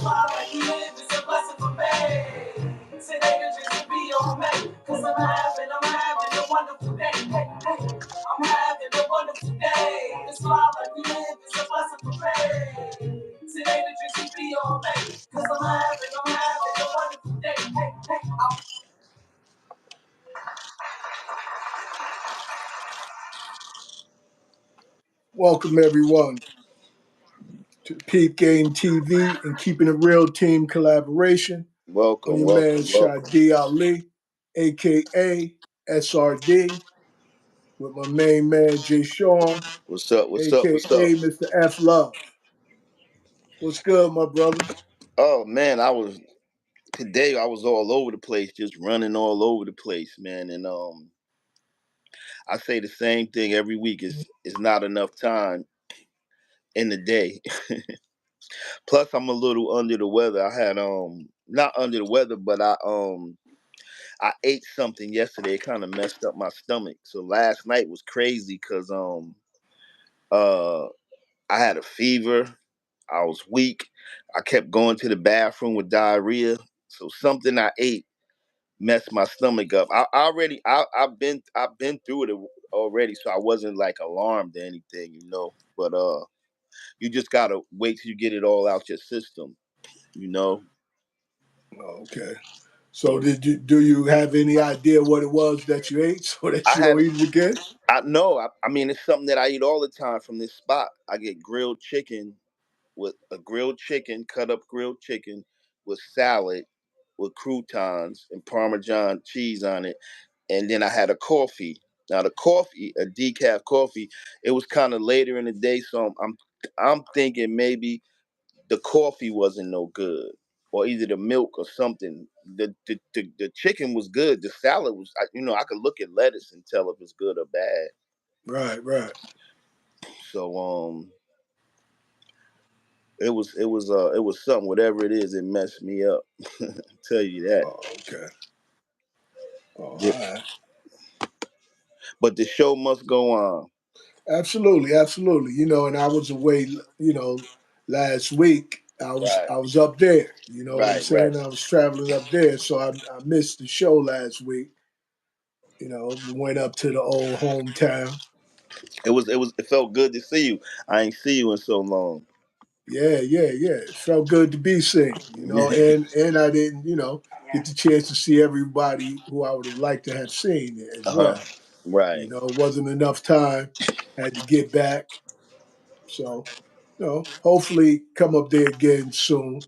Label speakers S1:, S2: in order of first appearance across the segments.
S1: Smile like you live is a blessing for me. Today the dreams will be on me. Cause I'm having a wonderful day. Hey, hey. I'm having a wonderful day. The smile like you live is a blessing for me. Today the dreams will be on me. Cause I'm having a wonderful day. Hey, hey.
S2: Welcome everyone to Peep Game TV and Keeping It Real team collaboration. I'm
S1: Welcome,
S2: your man
S1: welcome, welcome.
S2: Shadi Ali, aka SRD, with my main man Jay Sean,
S1: What's up? What's up?
S2: aka
S1: What's up?
S2: Mr. F Love. What's good, my brother?
S1: Oh man, today I was all over the place, just running all over the place, man. And I say the same thing every week. Is not enough time in the day. Plus, I'm a little under the weather. I had not under the weather, but I ate something yesterday. It kind of messed up my stomach. So last night was crazy because uh I had a fever. I was weak. I kept going to the bathroom with diarrhea. So something I ate messed my stomach up. I've been through it already, so I wasn't like alarmed or anything, you know. But you just gotta wait till you get it all out your system, you know.
S2: Okay. So do you have any idea what it was that you ate so that
S1: I
S2: you
S1: had
S2: don't eat it again?
S1: I know I mean it's something that I eat all the time from this spot. I get grilled chicken with a grilled chicken, cut up grilled chicken with salad with croutons and Parmesan cheese on it. And then I had a coffee. Now the coffee, a decaf coffee, it was kind of later in the day, so I'm thinking maybe the coffee wasn't no good, or either the milk or something. The chicken was good. The salad was, I could look at lettuce and tell if it's good or bad.
S2: Right, right.
S1: So it was something. Whatever it is, it messed me up. Tell you that.
S2: Oh, okay. Oh, all
S1: Yeah.
S2: right.
S1: But the show must go on.
S2: Absolutely, absolutely. And I was away, last week.
S1: Right,
S2: I was up there. You know what I'm
S1: right, right.
S2: saying? I was traveling up there, so I missed the show last week. Went up to the old hometown.
S1: It felt good to see you. I ain't see you in so long.
S2: Yeah, yeah, yeah. It felt good to be seen. And I didn't, get the chance to see everybody who I would have liked to have seen as
S1: Uh huh.
S2: well.
S1: Right.
S2: It wasn't enough time. Had to get back. So, hopefully come up there again soon.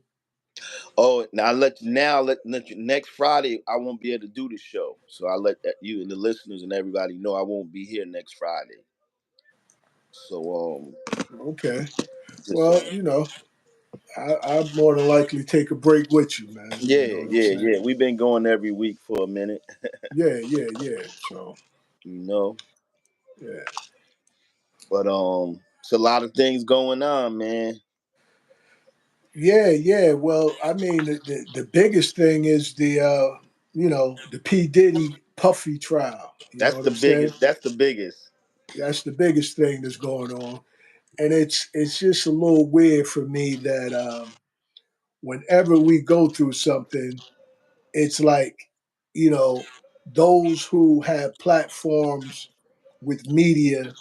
S1: Oh, now let you next Friday. I won't be able to do the show, so I let you and the listeners and everybody know I won't be here next Friday. So
S2: Okay.
S1: just
S2: Well, I'd more than likely take a break with you, man. You know
S1: yeah,
S2: what I'm
S1: yeah,
S2: saying?
S1: yeah. We've been going every week for a minute,
S2: Yeah, yeah, yeah. So,
S1: you know.
S2: yeah.
S1: But it's a lot of things going on, man.
S2: Yeah, yeah. Well, I mean, the biggest thing is the P. Diddy Puffy trial. You know
S1: That's
S2: what
S1: the
S2: I'm saying?
S1: biggest. That's the biggest.
S2: That's the biggest thing that's going on. And it's just a little weird for me that whenever we go through something, it's like, you know, those who have platforms with media,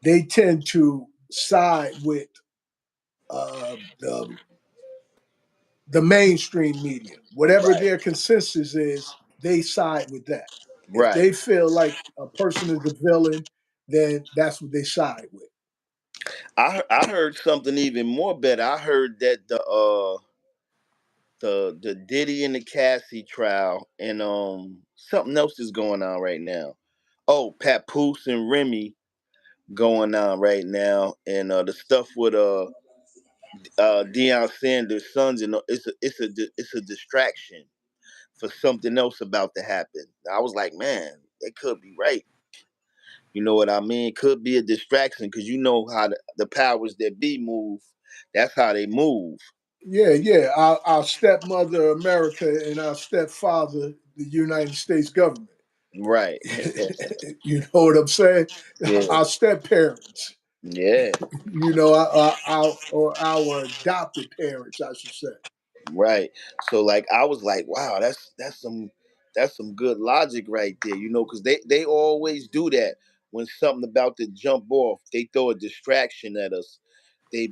S2: they tend to side with uh, the the mainstream media. Whatever
S1: Right,
S2: their consensus is, they side with that. If
S1: right.
S2: they feel like a person is the villain, then that's what they side with.
S1: I heard something even more better. I heard that the Diddy and the Cassie trial and something else is going on right now. Oh, Papoose and Remy going on right now, and the stuff with Deion Sanders' sons, and it's a distraction for something else about to happen. I was like, man, they could be right. You know what I mean? Could be a distraction because you know how the powers that be move. That's how they move.
S2: Yeah, yeah. Our stepmother, America, and our stepfather, the United States government.
S1: Right.
S2: You know what I'm saying?
S1: Yeah.
S2: Our step parents.
S1: Yeah.
S2: our adopted parents, I should say.
S1: Right. So like I was like, wow, that's some good logic right there, because they always do that when something about to jump off. They throw a distraction at us. They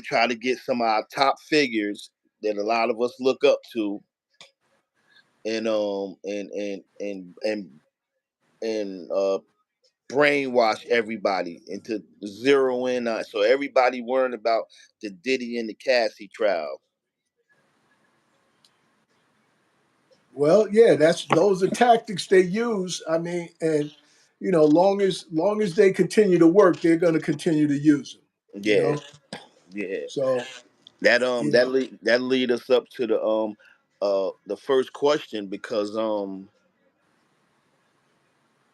S1: try to get some of our top figures that a lot of us look up to, and brainwash everybody into zero in on. So everybody worrying about the Diddy and the Cassie trial.
S2: Well, yeah, that's those are tactics they use. I mean, and long as they continue to work, they're going to continue to use them. You
S1: Yeah,
S2: know,
S1: yeah.
S2: so
S1: That
S2: you
S1: that
S2: know,
S1: lead us up to the first question, because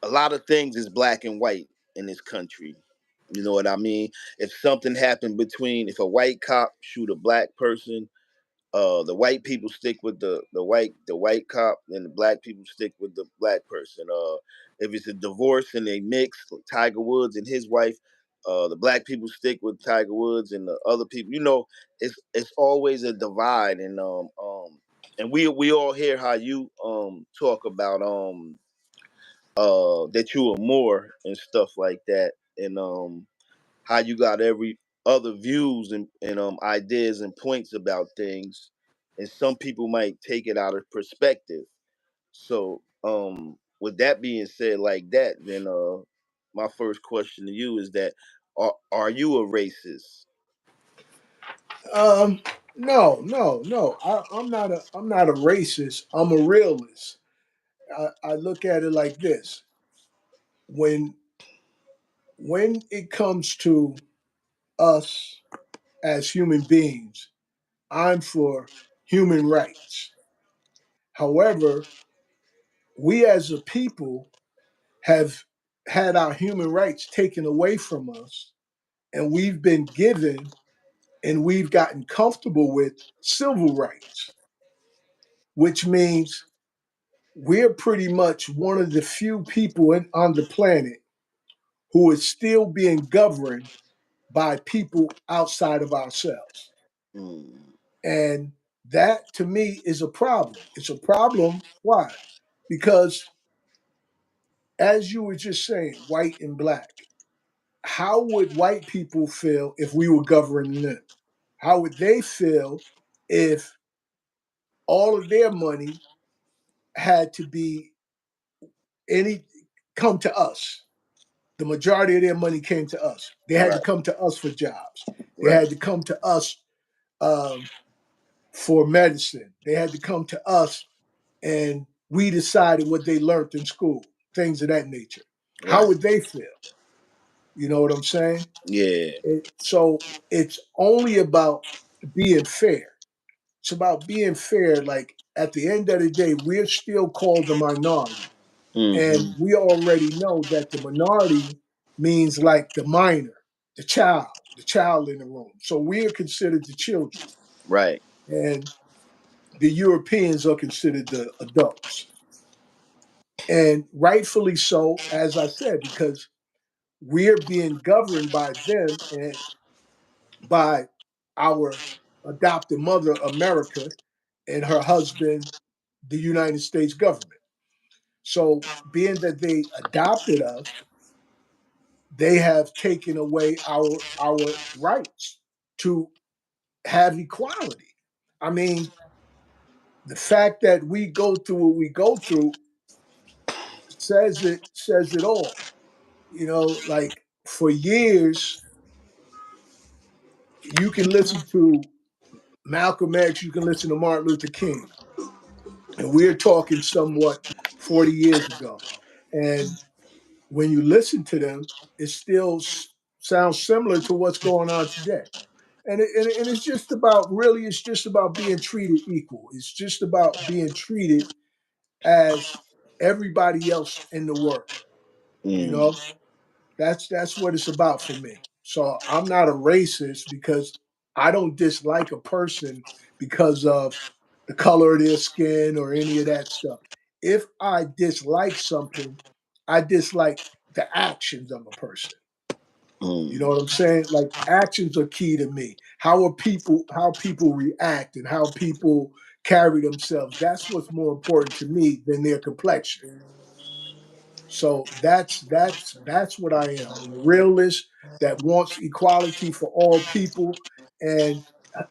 S1: a lot of things is black and white in this country. You know what I mean? If something happened between, if a white cop shoot a black person, the white people stick with the white cop, and the black people stick with the black person. If it's a divorce and they mix, like Tiger Woods and his wife, the black people stick with Tiger Woods, and the other people, it's always a divide. And we all hear how you talk about that you are more and stuff like that, and how you got every other views and ideas and points about things, and some people might take it out of perspective. So with that being said, like that, then my first question to you is that, are you a racist?
S2: um, no, no, no. I'm not a racist. I'm a realist. I look at it like this: when when it comes to us as human beings, I'm for human rights. However, we as a people have had our human rights taken away from us, and we've been given and we've gotten comfortable with civil rights, which means we're pretty much one of the few people on the planet who is still being governed by people outside of ourselves.
S1: Mm,
S2: And that to me is a problem. It's a problem. Why? Because as you were just saying, white and black, how would white people feel if we were governing them? How would they feel if all of their money had to be any come to us? The majority of their money came to us. They had to
S1: right,
S2: come to us for jobs. They
S1: right,
S2: had to come to us um, for medicine. They had to come to us, and we decided what they learned in school, things of that nature. How
S1: right.
S2: would they feel? You know what I'm saying?
S1: Yeah.
S2: So it's only about being fair. It's about being fair. Like at the end of the day, we're still called the minority. And
S1: Hmm.
S2: we already know that the minority means like the minor, the child in the room. So we are considered the children.
S1: Right.
S2: And the Europeans are considered the adults. And rightfully so, as I said, because we're being governed by them and by our adopted mother, America, and her husband, the United States government. So, being that they adopted us, they have taken away our rights to have equality. I mean, the fact that we go through what we go through says it all. Like for years, you can listen to Malcolm X, you can listen to Martin Luther King, and we're talking somewhat 40 years ago. And when you listen to them, it still sounds similar to what's going on today. And it's just about really, it's just about being treated equal. It's just about being treated as everybody else in the world. You
S1: Mm,
S2: know, that's what it's about for me. So I'm not a racist because I don't dislike a person because of the color of their skin or any of that stuff. If I dislike something, I dislike the actions of a person. You
S1: Mm.
S2: know what I'm saying? Like actions are key to me. How people react and how people carry themselves. That's what's more important to me than their complexion. So that's what I am. I'm a realist that wants equality for all people, and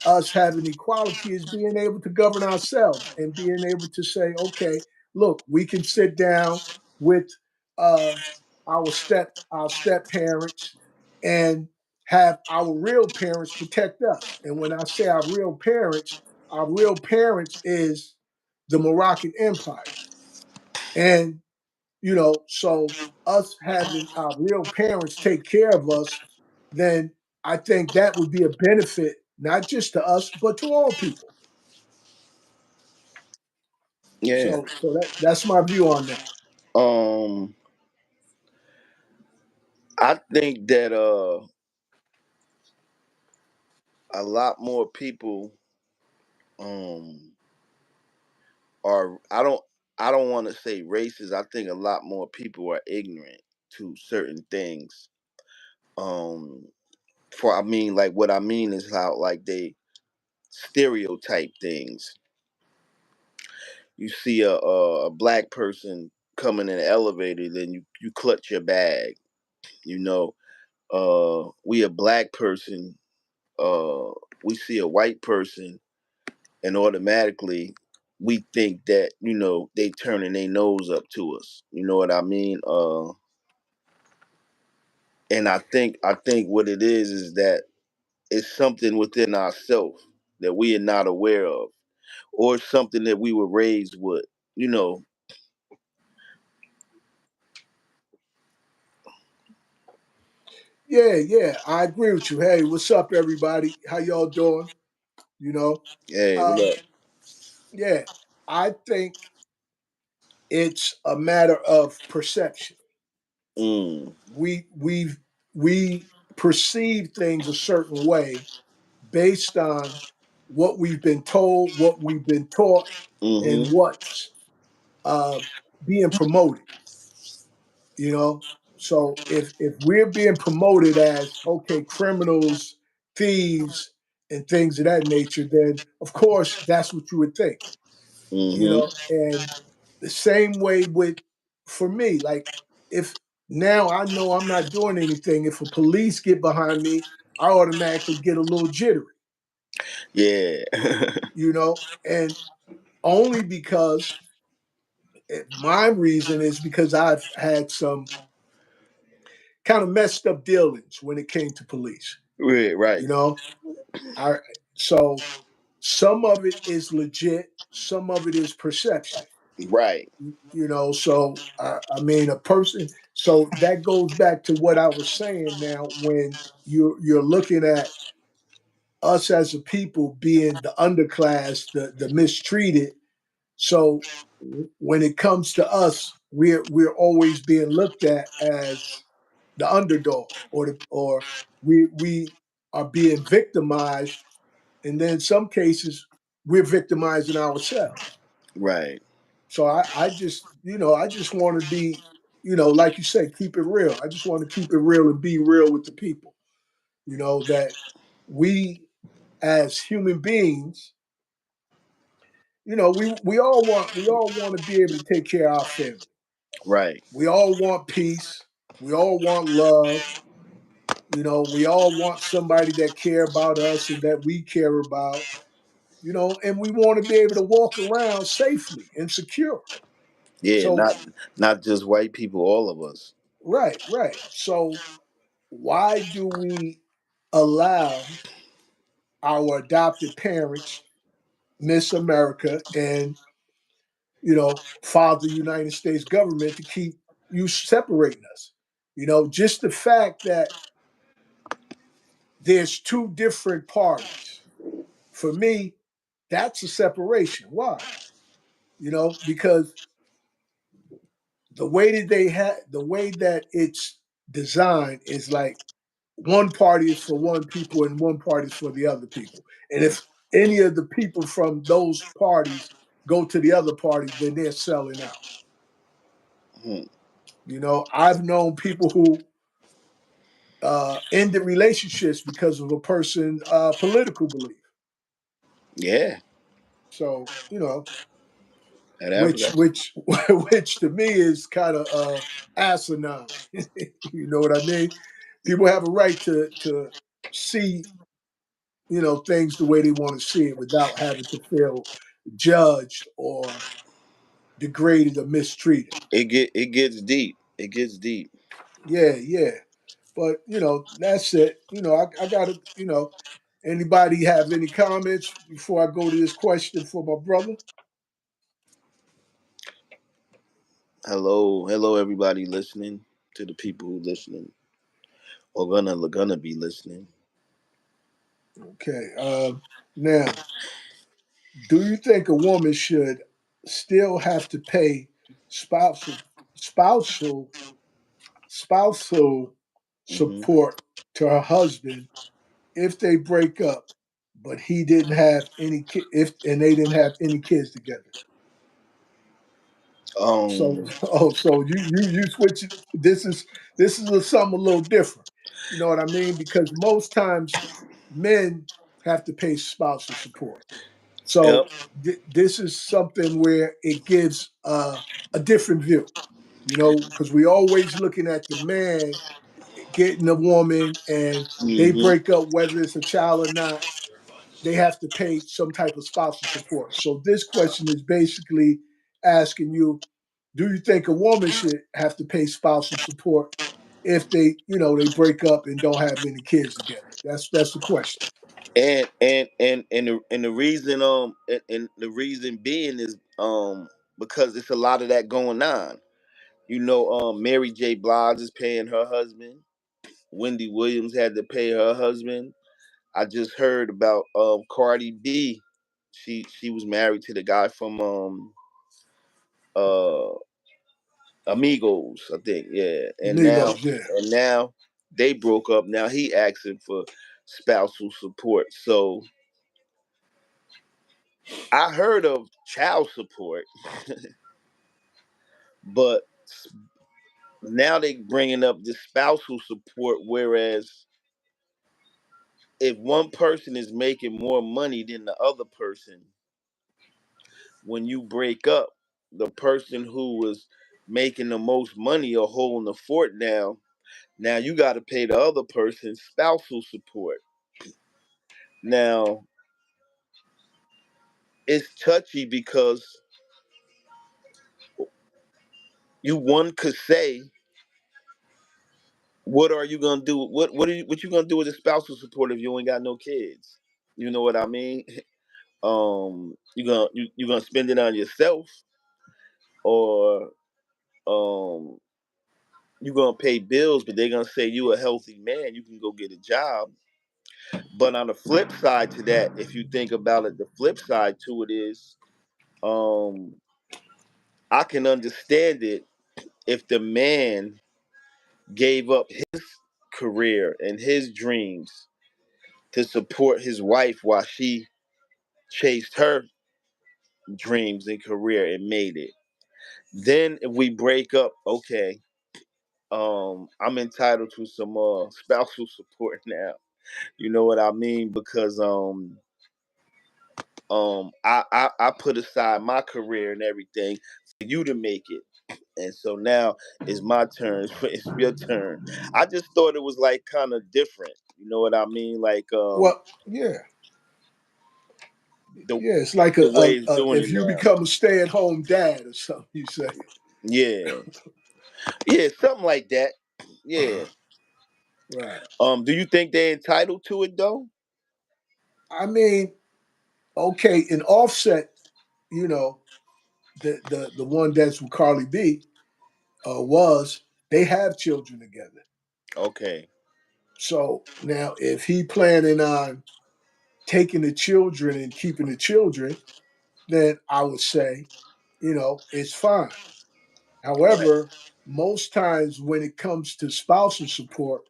S2: us having equality is being able to govern ourselves and being able to say, okay, look, we can sit down with uh, our step parents and have our real parents protect us. And when I say our real parents is the Moroccan Empire, and so us having our real parents take care of us, then I think that would be a benefit, not just to us, but to all people.
S1: Yeah.
S2: So that's my view on that.
S1: Um, I think that a lot more people um are I don't want to say racist. I think a lot more people are ignorant to certain things. Um, for I mean, like what I mean is how like they stereotype things. You see a black person coming in an elevator, then you clutch your bag. You know, we a black person. We see a white person, and automatically we think that they turning their nose up to us. You know what I mean? And I think what it is that it's something within ourselves that we are not aware of, or something that we were raised with. You know,
S2: Yeah, yeah, I agree with you. Hey, what's up, everybody? How y'all doing? You know,
S1: hey, what
S2: uh,
S1: up?
S2: yeah, I think it's a matter of perception.
S1: Mm,
S2: We perceive things a certain way based on what we've been told, what we've been taught, and
S1: mm-hmm.
S2: what's uh, being promoted. You know, so if we're being promoted as okay, criminals, thieves, and things of that nature, then of course that's what you would think. You
S1: Mm-hmm.
S2: know, and the same way with for me, like if now I know I'm not doing anything, if a police get behind me, I automatically get a little jittery.
S1: Yeah.
S2: And only because my reason is because I've had some kind of messed up dealings when it came to police.
S1: Right, right,
S2: You know, I so some of it is legit, some of it is perception.
S1: right,
S2: So I mean, a person. So that goes back to what I was saying. Now, when you're looking at us as a people being the underclass, the mistreated. So when it comes to us, we're always being looked at as the underdog, or we are being victimized, and then in some cases we're victimizing ourselves.
S1: right,
S2: So I just want to be, like you say, keep it real. I just want to keep it real and be real with the people. That we as human beings, we all want to be able to take care of our family.
S1: right.
S2: We all want peace. We all want love. We all want somebody that care about us and that we care about. And we want to be able to walk around safely and secure.
S1: Yeah,
S2: So
S1: not just white people, all of us.
S2: right, right. So why do we allow our adopted parents, Miss America, and father United States government to keep you separating us? Just the fact that there's two different parties. For me, that's a separation. Why? Because the way that it's designed is like one party is for one people and one party is for the other people. And if any of the people from those parties go to the other party, then they're selling out.
S1: Hmm.
S2: I've known people who ended relationships because of a person's political belief.
S1: Yeah,
S2: So you know,
S1: and that's
S2: which which to me is kind of asinine. You know what I mean? People have a right to see things the way they want to see it without having to feel judged or degraded or mistreated.
S1: it gets deep. It gets deep.
S2: Yeah, yeah. But that's it. I gotta. Anybody have any comments before I go to this question for my brother?
S1: Hello, everybody listening, to the people who listening or gonna be listening.
S2: Okay. Now, do you think a woman should still have to pay spousal spousal spousal
S1: Hmm.
S2: support to her husband if they break up, but he didn't have any if and they didn't have any kids together? So,
S1: Um,
S2: so you switch it. This is something a little different. You know what I mean? Because most times men have to pay spousal support.
S1: yep.
S2: So this is something where it gives a different view. Because we always looking at the man getting a woman and they
S1: Hmm.
S2: break up, whether it's a child or not, they have to pay some type of spousal support. So this question is basically asking you, do you think a woman should have to pay spousal support if they break up and don't have any kids together? That's the question.
S1: And the reason and the reason being is because it's a lot of that going on. Mary J. Blige is paying her husband. Wendy Williams had to pay her husband. I just heard about Cardi B. She was married to the guy from uh Amigos, I think. Yeah,
S2: Migos, yeah.
S1: and now they broke up. Now he asking for spousal support. So I heard of child support, but now they bringing up the spousal support. Whereas if one person is making more money than the other person, when you break up, the person who was making the most money or holding the fort down, now you got to pay the other person spousal support. Now it's touchy because you one could say, what are you gonna do? What you gonna do with the spousal support if you ain't got no kids? You know what I mean? You gonna spend it on yourself, or um you gonna pay bills, but they're gonna say you a healthy man, you can go get a job. But on the flip side to that, if you think about it, the flip side to it is, um I can understand it if the man gave up his career and his dreams to support his wife while she chased her dreams and career and made it. Then if we break up, okay, I'm entitled to some spousal support now. You know what I mean? Because I put aside my career and everything for you to make it. And so now it's my turn. It's your turn. I just thought it was like kind of different. You know what I mean? Like
S2: Well, yeah,
S1: the
S2: yeah. It's like
S1: the way it's doing
S2: if
S1: it
S2: you
S1: now.
S2: become a stay-at-home dad or something, you say.
S1: Yeah, yeah, something like that. Yeah.
S2: Right.
S1: Do you think they're entitled to it though?
S2: I mean, okay, in Offset, you know, the one that's with Carly B was they have children together.
S1: Okay.
S2: So now, if he planning on taking the children and keeping the children, then I would say, it's fine.
S1: Right.
S2: However, most times when it comes to spousal support,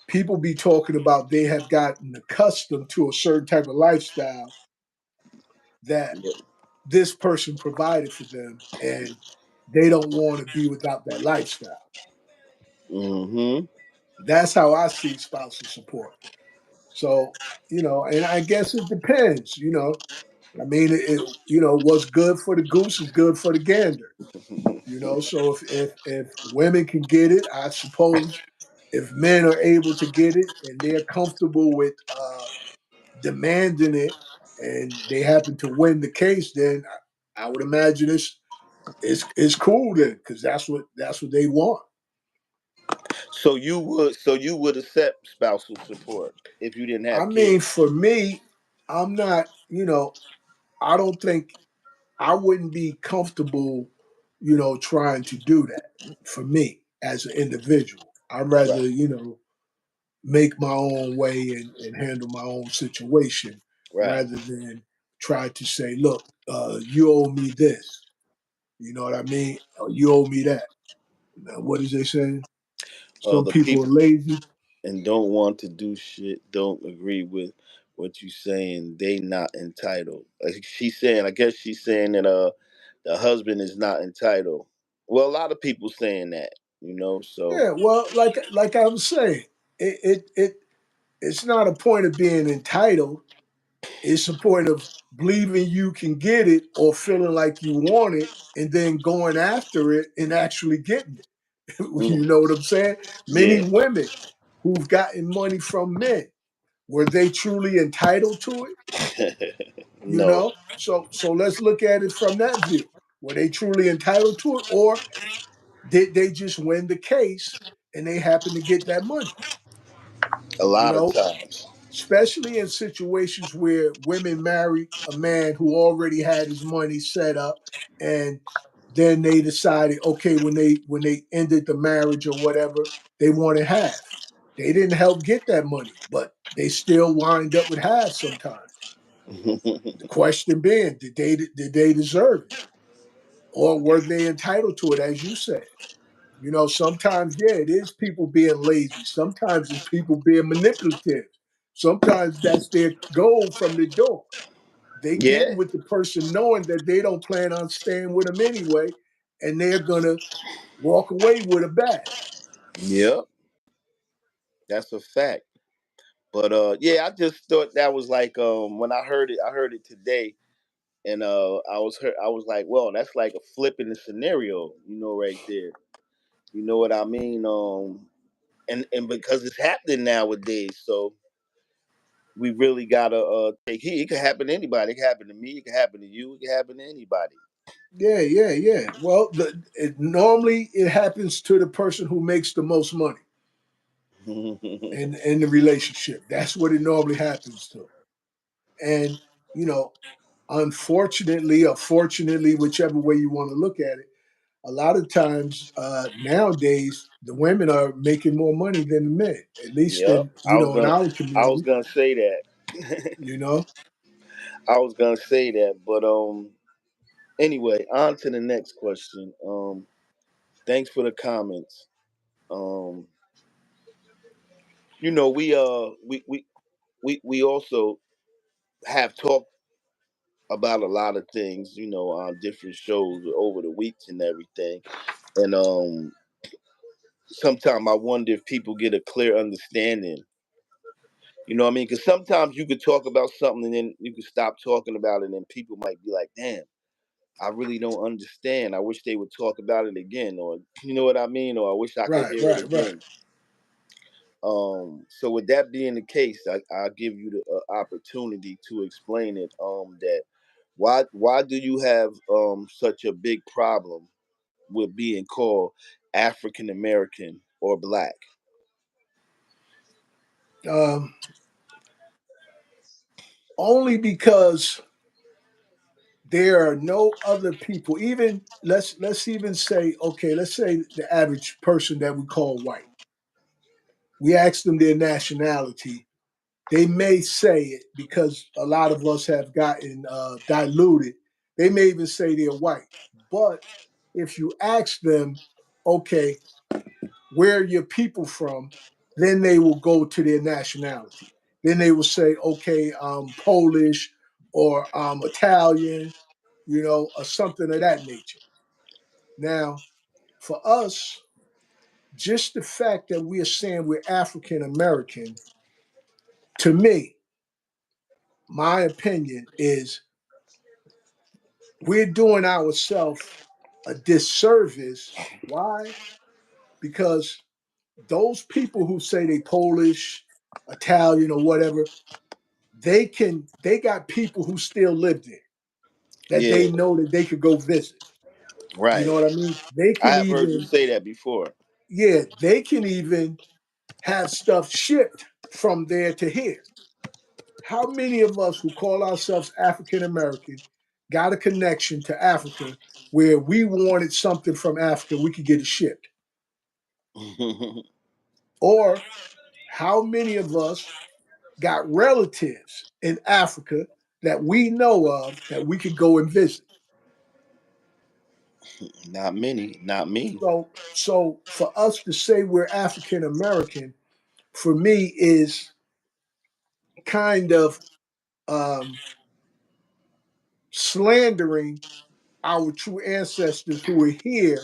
S2: people be talking about they have gotten accustomed to a certain type of lifestyle that
S1: Yeah.
S2: this person provided for them, and they don't want to be without that lifestyle.
S1: Mm-hmm.
S2: That's how I see spousal support. So, and I guess it depends, I mean, what's good for the goose is good for the gander. So if women can get it, I suppose if men are able to get it and they're comfortable with demanding it, and they happen to win the case, then I would imagine it's cool then, because that's what they want.
S1: So you would accept spousal support if you didn't
S2: I
S1: have
S2: mean,
S1: kids.
S2: for me, I'm not. I don't think I wouldn't be comfortable, trying to do that for me as an individual. I'd rather,
S1: Right.
S2: make my own way and handle my own situation
S1: Right.
S2: rather than try to say, look, you owe me this. You know what I mean? Or you owe me that. Now, what is they saying? Some
S1: The
S2: people are
S1: people
S2: lazy.
S1: and don't want to do shit, don't agree with what you saying, they not entitled. Like she's saying, I guess she's saying that the husband is not entitled. Well, a lot of people saying that, so
S2: Yeah, well, like I was saying, it's not a point of being entitled. It's a point of believing you can get it or feeling like you want it and then going after it and actually getting it. You
S1: mm,
S2: know what I'm saying? Many
S1: yeah.
S2: women who've gotten money from men, were they truly entitled to it?
S1: No.
S2: So let's look at it from that view. Were they truly entitled to it, or did they just win the case and they happen to get that money?
S1: A
S2: You
S1: lot of
S2: know,
S1: times.
S2: especially in situations where women married a man who already had his money set up, and then they decided, okay, when they ended the marriage or whatever, they wanted half. They didn't help get that money, but they still wind up with half sometimes. The question being, did they deserve it, or were they entitled to it, as you said? Sometimes, yeah, it is people being lazy. Sometimes it's people being manipulative. Sometimes that's their goal from the door. They
S1: Yeah.
S2: getting with the person knowing that they don't plan on staying with them anyway, and they're gonna walk away with a bag.
S1: Yep. That's a fact. But yeah, I just thought that was like when I heard it today, and I was like, well, that's like a flip in the scenario, right there. You know what I mean? And because it's happening nowadays, so we really gotta take heed. It could happen to anybody. It could happen to me. It could happen to you. It could happen to anybody.
S2: Yeah, yeah, yeah. Well, normally it happens to the person who makes the most money in the relationship. That's what it normally happens to. And you know, unfortunately or fortunately, whichever way you want to look at it, a lot of times nowadays the women are making more money than the men, at least
S1: Yep.
S2: in in our
S1: I was
S2: community.
S1: gonna say that.
S2: You know,
S1: I was gonna say that, but anyway, on to the next question. Thanks for the comments. Um, we also have talked about a lot of things, on different shows over the weeks and everything. And sometimes I wonder if people get a clear understanding. You know what I mean? Because sometimes you could talk about something and then you could stop talking about it, and people might be like, "Damn, I really don't understand. I wish they would talk about it again," or you know what I mean, or I wish I could
S2: right,
S1: hear it
S2: right, right.
S1: again. So with that being the case, I'll give you the opportunity to explain it. That why do you have such a big problem with being called African American or black?
S2: Um, Only because there are no other people. Even let's even say, okay, let's say the average person that we call white. We ask them their nationality. They may say it because a lot of us have gotten diluted. They may even say they're white. But if you ask them, okay, where are your people from? Then they will go to their nationality. Then they will say, okay, I'm Polish or I'm Italian, or something of that nature. Now, for us, just the fact that we are saying we're African American, to me, my opinion is we're doing ourselves a disservice. Why? Because those people who say they Polish, Italian, or whatever, they got people who still live there that
S1: Yeah,
S2: they know that they could go visit. You know
S1: right.
S2: what I mean? They
S1: I
S2: can
S1: have heard you
S2: even,
S1: say that before.
S2: yeah, they can even have stuff shipped from there to here. How many of us who call ourselves African American got a connection to Africa where we wanted something from Africa, we could get it shipped? Or how many of us got relatives in Africa that we know of that we could go and visit?
S1: Not many, not me.
S2: So for us to say we're African American, for me, is kind of um, slandering our true ancestors who were here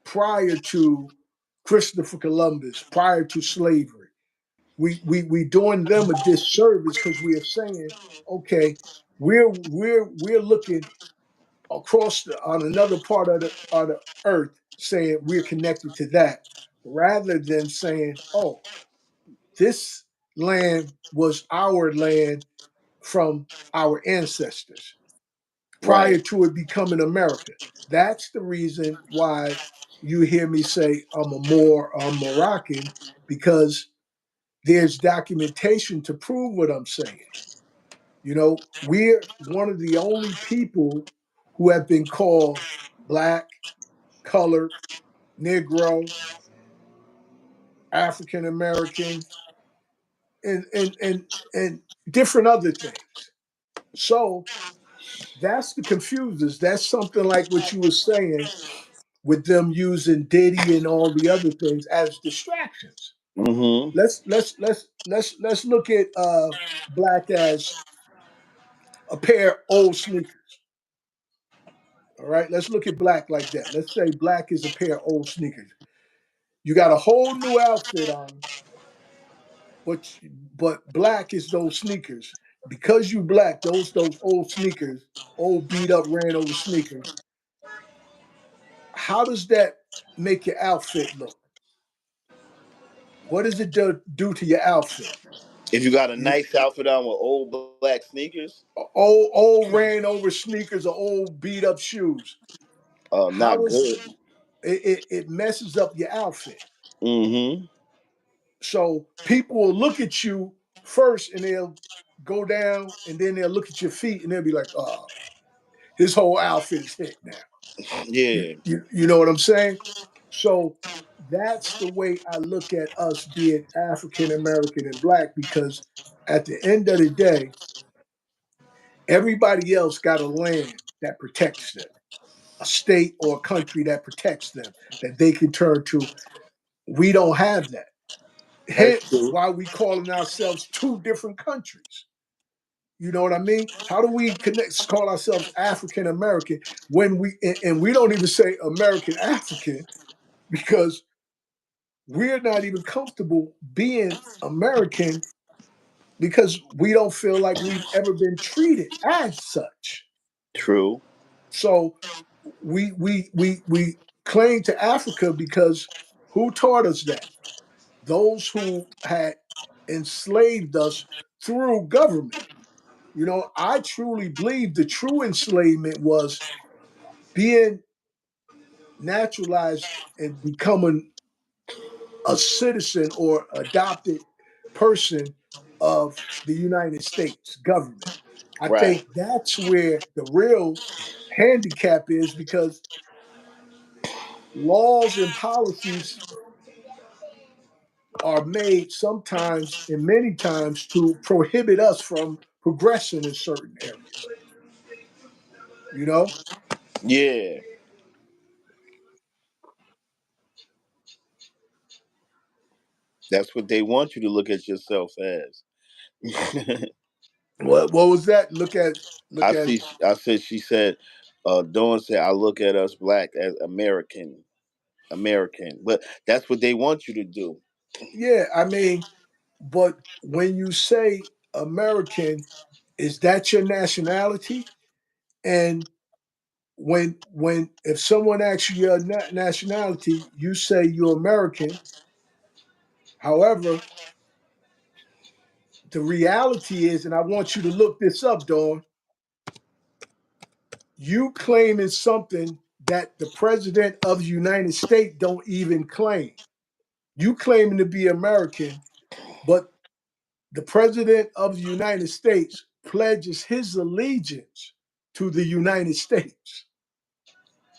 S2: prior to Christopher Columbus, prior to slavery. We doing them a disservice because we are saying, okay, we're looking across on another part of the earth, saying we're connected to that, rather than saying, oh, this land was our land from our ancestors prior
S1: Right.
S2: to it becoming America. That's the reason why you hear me say I'm Moroccan, because there's documentation to prove what I'm saying. You know, we're one of the only people who have been called black, colored, Negro, African American, and different other things. So that's the confusers. That's something like what you were saying with them using Diddy and all the other things as distractions.
S1: Mm-hmm.
S2: Let's look at black as a pair of old sneakers. All right, let's look at black like that. Let's say black is a pair of old sneakers. You got a whole new outfit on, but but black is those sneakers. Because you black, those old sneakers, old beat up, ran over sneakers. How does that make your outfit look? What does it do to your outfit?
S1: If you got a
S2: You
S1: nice outfit on with old black sneakers,
S2: old ran over sneakers or old beat up shoes.
S1: not
S2: How is
S1: good.
S2: it messes up your outfit?
S1: Mm-hmm.
S2: So people will look at you first and they'll go down and then they'll look at your feet and they'll be like, oh, his whole outfit is hit now.
S1: Yeah.
S2: You know what I'm saying? So that's the way I look at us being African American and black, because at the end of the day, everybody else got a land that protects them, a state or a country that protects them, that they can turn to. We don't have that.
S1: That's
S2: Hence
S1: true.
S2: why we calling ourselves two different countries. You know what I mean? How do we connect, call ourselves African American when and we don't even say American African, because we're not even comfortable being American because we don't feel like we've ever been treated as such.
S1: True.
S2: So we claim to Africa because who taught us that? Those who had enslaved us through government. You know, I truly believe the true enslavement was being naturalized and becoming a citizen or adopted person of the United States government. I
S1: Right.
S2: think that's where the real handicap is, because laws and policies are made sometimes and many times to prohibit us from progressing in certain areas. You know,
S1: Yeah. That's what they want you to look at yourself as.
S2: what was that? Look
S1: I
S2: at
S1: see. I said. She said. Dawn said, "I look at us black as American." American. But that's what they want you to do.
S2: Yeah, I mean, but when you say American, is that your nationality? And when if someone asks you your nationality, you say you're American. However, the reality is, and I want you to look this up, Dawn, you claiming something that the president of the United States don't even claim. You claiming to be American, but the president of the United States pledges his allegiance to the United States.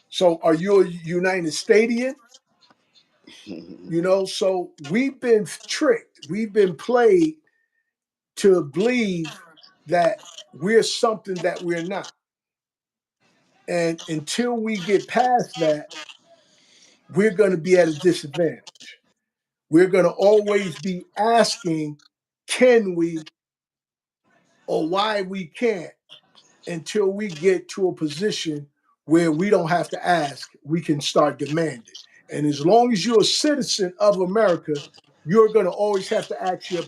S2: So are you a United Statian? So we've been tricked. We've been played to believe that we're something that we're not. And until we get past that, we're going to be at a disadvantage. We're going to always be asking, can we or why we can't until we get to a position where we don't have to ask, we can start demanding. And as long as you're a citizen of America, you're going to always have to ask your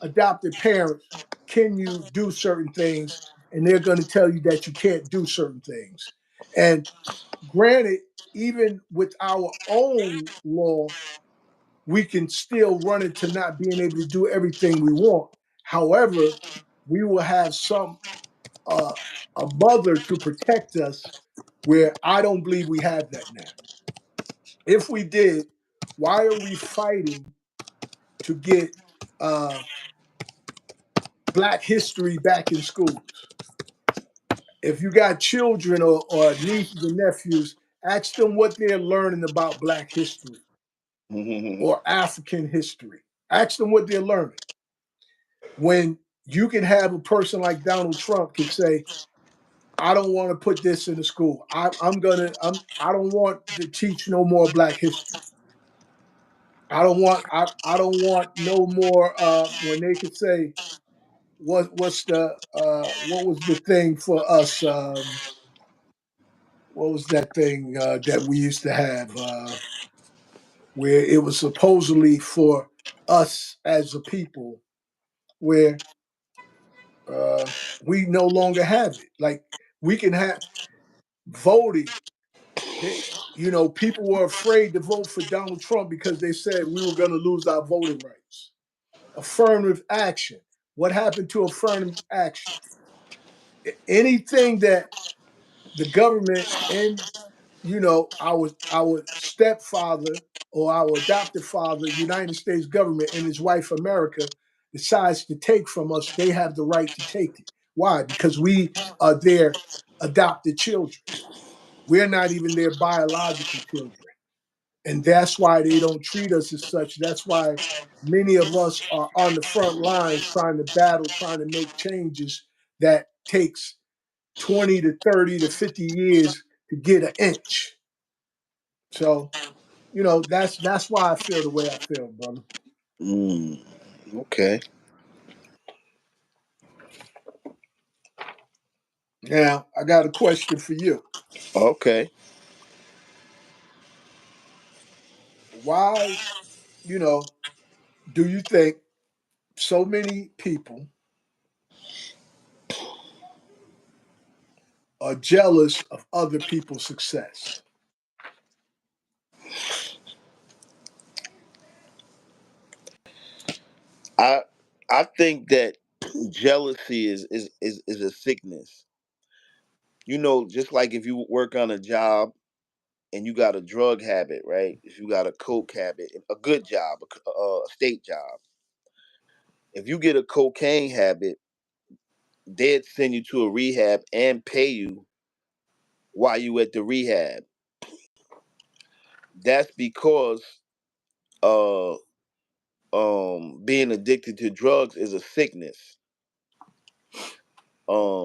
S2: adopted parents, can you do certain things? And they're going to tell you that you can't do certain things. And granted, even with our own law, we can still run into not being able to do everything we want. However, we will have uh, a mother to protect us where I don't believe we have that now. If we did, why are we fighting to get uh, Black history back in schools? If you got children or nieces and nephews, ask them what they're learning about Black history or African history. Ask them what they're learning. When you can have a person like Donald Trump can say, I don't want to put this in the school. I don't want to teach no more Black history. I don't want no more when they could say what was the thing for us what was that thing that we used to have where it was supposedly for us as a people where uh, we no longer have it. Like we can have voting. People were afraid to vote for Donald Trump because they said we were going to lose our voting rights. Affirmative action. What happened to affirmative action? Anything that the government and our stepfather or our adopted father, United States government and his wife America decides to take from us, they have the right to take it. Why? Because we are their adopted children. We're not even their biological children. And that's why they don't treat us as such. That's why many of us are on the front lines trying to battle, trying to make changes that takes 20 to 30 to 50 years to get an inch. So, that's why I feel the way I feel, brother.
S1: Mm, okay.
S2: Now, I got a question for you.
S1: Okay.
S2: Why, you know, do you think so many people are jealous of other people's success?
S1: I I think that jealousy is a sickness. Just like if you work on a job and you got a drug habit, right? If you got a coke habit, a good job, a state job. If you get a cocaine habit, they'd send you to a rehab and pay you while you at the rehab. That's because uh being addicted to drugs is a sickness.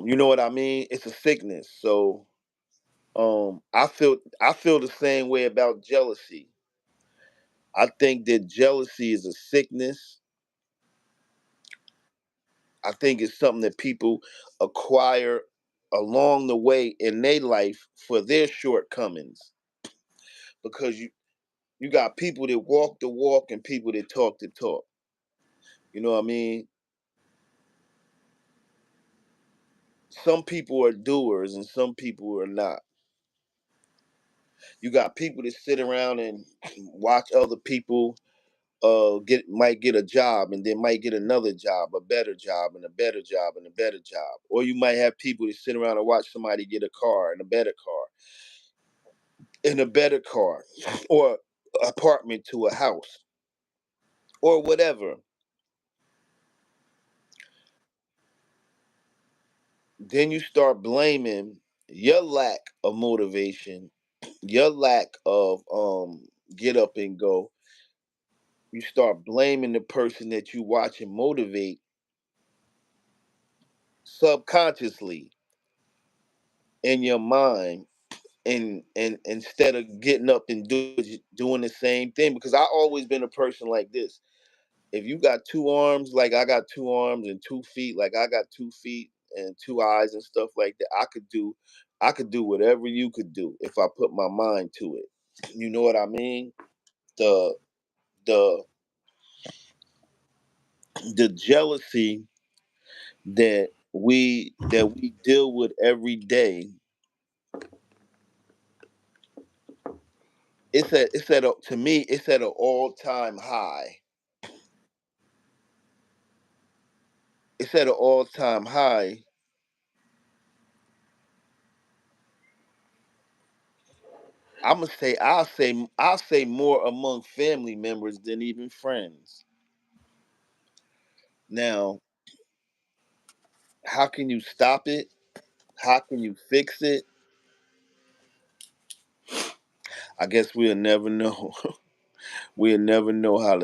S1: You know what I mean? It's a sickness. So I feel the same way about jealousy. I think that jealousy is a sickness. I think it's something that people acquire along the way in their life for their shortcomings. Because You got people that walk the walk and people that talk the talk. You know what I mean? Some people are doers and some people are not. You got people that sit around and watch other people get a job and then might get another job, a better job and a better job and a better job. Or you might have people that sit around and watch somebody get a car and a better car and a better car or apartment to a house or whatever. Then you start blaming your lack of motivation, your lack of get up and go. You start blaming the person that you watch and motivate subconsciously in your mind, and instead of getting up and doing the same thing. Because I always been a person like this. If you got two arms like I got two arms and 2 feet like I got 2 feet and two eyes and stuff like that, I could do whatever you could do if I put my mind to it. You know what I mean? The the the jealousy that we deal with every day, to me it's at an all-time high. It's at an all-time high. I'll say more among family members than even friends. Now, how can you stop it? How can you fix it? I guess we'll never know. We'll never know how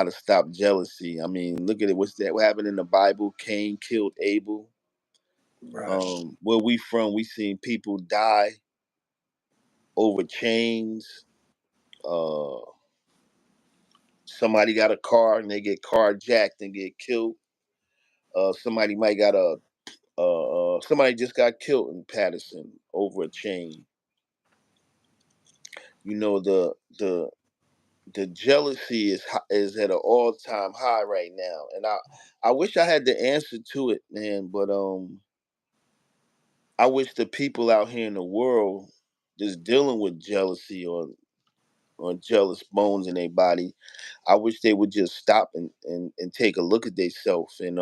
S1: to stop jealousy. I mean, look at it. What's that? What happened in the Bible? Cain killed Abel.
S2: Right.
S1: Where we from, we seen people die over chains. Uh, Somebody got a car and they get carjacked and get killed. Somebody might got a somebody just got killed in Patterson over a chain. You know the jealousy is at an all time high right now, and I wish I had the answer to it, man. But I wish the people out here in the world that's dealing with jealousy or jealous bones in their body, I wish they would just stop and take a look at themselves, and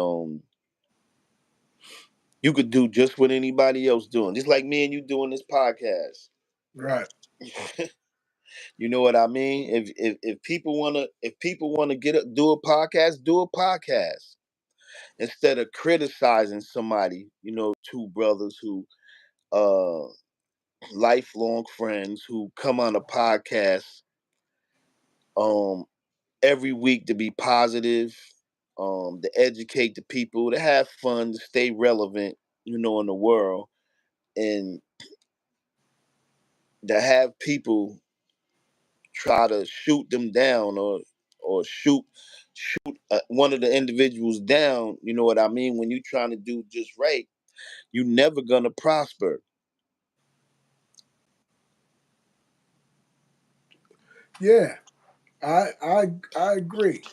S1: you could do just what anybody else doing, just like me and you doing this podcast.
S2: Right.
S1: You know what I mean? If people wanna do a podcast, do a podcast instead of criticizing somebody. You know, two brothers who uh lifelong friends who come on a podcast um every week to be positive, to educate the people, to have fun, to stay relevant, in the world, and to have people try to shoot them down or shoot one of the individuals down. You know what I mean? When you're trying to do just right, you never gonna prosper.
S2: Yeah. I agree.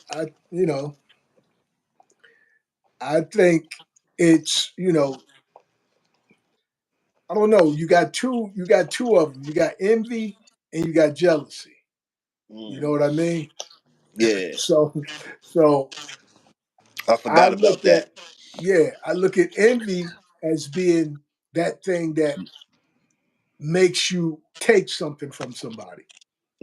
S2: I think it's, I don't know, you got two of them. You got envy and you got jealousy. You know
S1: Mm,
S2: what I mean?
S1: yeah,
S2: So
S1: I
S2: I
S1: forgot about
S2: look
S1: that.
S2: at yeah, I look at envy as being that thing that makes you take something from somebody.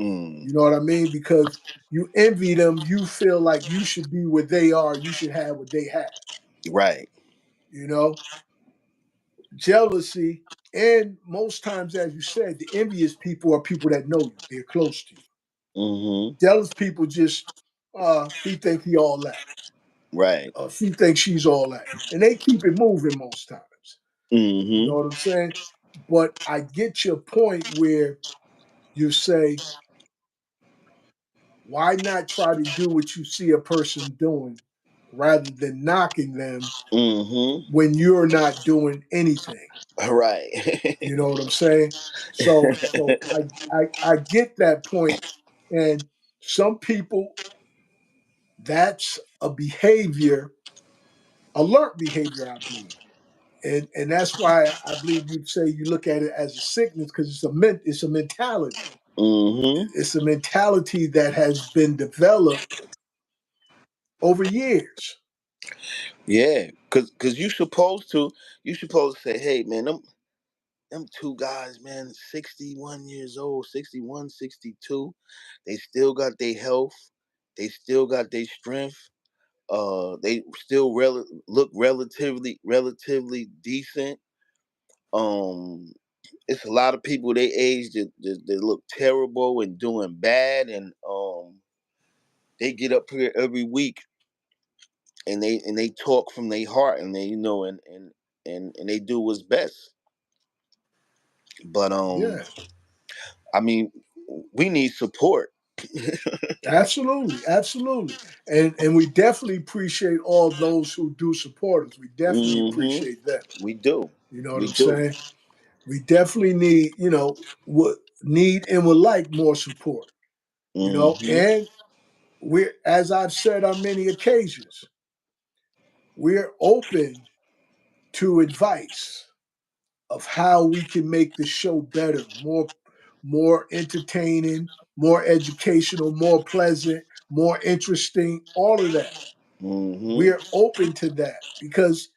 S1: Mm,
S2: You know what I mean? Because you envy them, you feel like you should be where they are, you should have what they have.
S1: right.
S2: You know, jealousy, and most times, as you said, the envious people are people that know you, they're close to you.
S1: Mm-hmm.
S2: Jealous people just, he think he all that,
S1: Right.
S2: she thinks she's all that, and they keep it moving most times. You know
S1: Mm-hmm.
S2: what I'm saying? But I get your point where you say, why not try to do what you see a person doing rather than knocking them
S1: Mm-hmm.
S2: when you're not doing anything?
S1: Right.
S2: You know what I'm saying? So I get that point, And some people, that's a behavior, alert behavior, I believe. And that's why I believe you'd say you look at it as a sickness because it's a mentality.
S1: Mm-hmm.
S2: It's a mentality that has been developed over years.
S1: Yeah, cause you supposed to say, hey man, them two guys, man, 61 years old, 61, 62, they still got their health, they still got their strength, they still look relatively decent. Um, it's a lot of people they age that look terrible and doing bad, and they get up here every week and they talk from their heart, and they and they do what's best. But
S2: Yeah,
S1: I mean, we need support.
S2: absolutely, absolutely. And we definitely appreciate all those who do support us. We definitely
S1: Hmm.
S2: appreciate them.
S1: We do.
S2: You know what
S1: We
S2: I'm
S1: do.
S2: saying? We definitely need, would need and would like more support.
S1: Hmm.
S2: And we're, as I've said on many occasions, we're open to advice of how we can make the show better, more entertaining, more educational, more pleasant, more interesting, all of that.
S1: Hmm.
S2: We're open to that because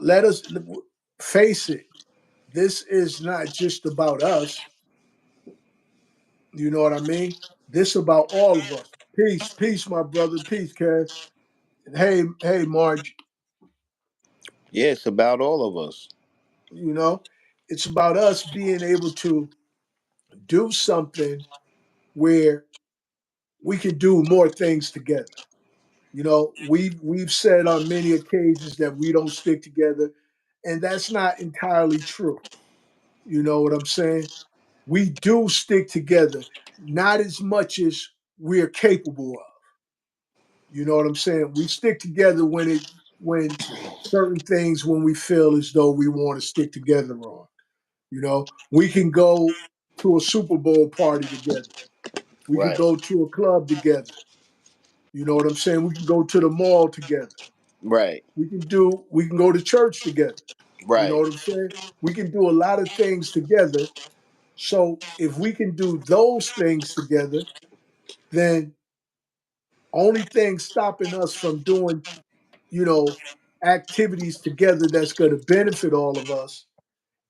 S2: let us face it, this is not just about us. You know what I mean? This about all of us. Peace, peace, my brother. Peace, Kev. Hey, hey, Marge.
S1: Yeah, it's about all of us.
S2: You know, it's about us being able to do something where we can do more things together. We've said on many occasions that we don't stick together, and that's not entirely true. You know what I'm saying? We do stick together, not as much as we're capable of. You know what I'm saying? We stick together when certain things when we feel as though we want to stick together on. We can go to a Super Bowl party together. We could
S1: Right.
S2: go to a club together. You know what I'm saying? We can go to the mall together.
S1: Right.
S2: We can go to church together. You know
S1: Right.
S2: what I'm saying? We can do a lot of things together. So if we can do those things together, then only thing stopping us from doing, you know, activities together that's going to benefit all of us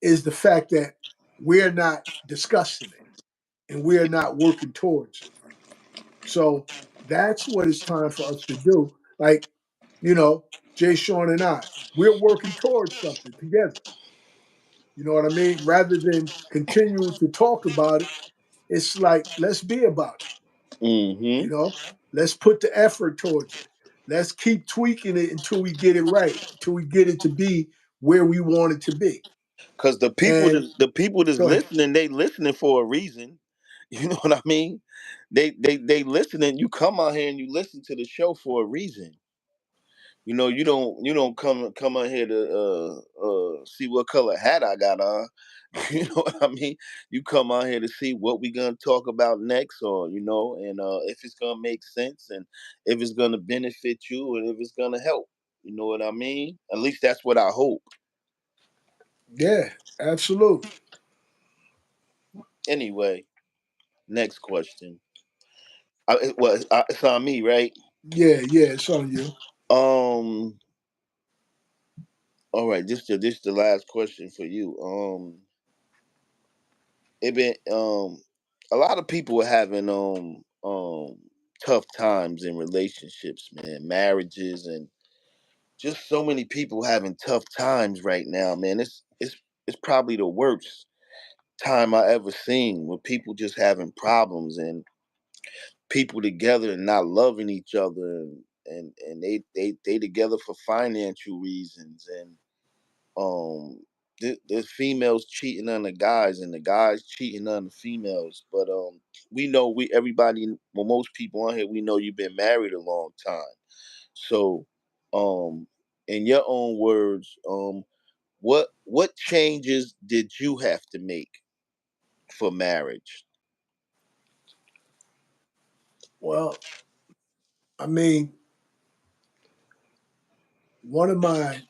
S2: is the fact that we're not discussing it and we're not working towards it. So that's what it's time for us to do. Like, you know, Jay Sean and I, we're working towards something together. You know what I mean? Rather than continue to talk about it, it's like, let's be about it.
S1: Hmm.
S2: You know, let's put the effort towards it. Let's keep tweaking it until we get it right, until we get it to be where we want it to be.
S1: Cause
S2: And
S1: the people that's
S2: go ahead.
S1: listening, they listening for a reason. You know what I mean? They listening. You come out here and you listen to the show for a reason. You don't come out here to see what color hat I got on. You know what I mean? You come out here to see what we gonna talk about next, or and if it's gonna make sense, and if it's gonna benefit you, and if it's gonna help. You know what I mean? At least that's what I hope.
S2: Yeah, absolutely.
S1: Anyway, next question. It's on me, right?
S2: Yeah, yeah, it's on you.
S1: Um. All right. This the last question for you. It been a lot of people are having tough times in relationships, man, marriages, and just so many people having tough times right now, man. It's probably the worst time I ever seen, with people just having problems and people together and not loving each other, and they together for financial reasons, and the females cheating on the guys and the guys cheating on the females. But we know, we everybody, well, most people on here, we know you've been married a long time. So um in your own words, what changes did you have to make for marriage?
S2: Well, I mean,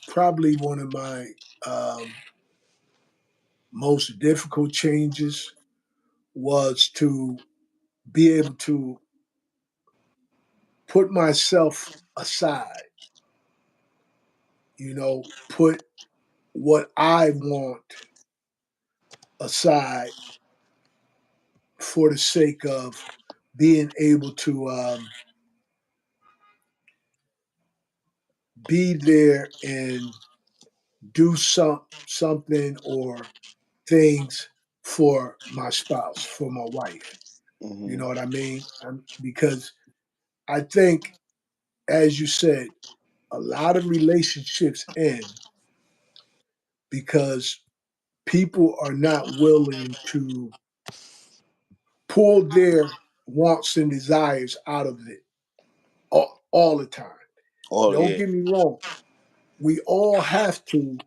S2: probably one of my most difficult changes was to be able to put myself aside, put what I want aside for the sake of being able to be there and do something or things for my spouse, for my wife. You
S1: Hmm.
S2: know what I mean? Because I think, as you said, a lot of relationships end because people are not willing to pull their wants and desires out of it all the time.
S1: Oh
S2: Don't
S1: yeah.
S2: get me wrong. We all have to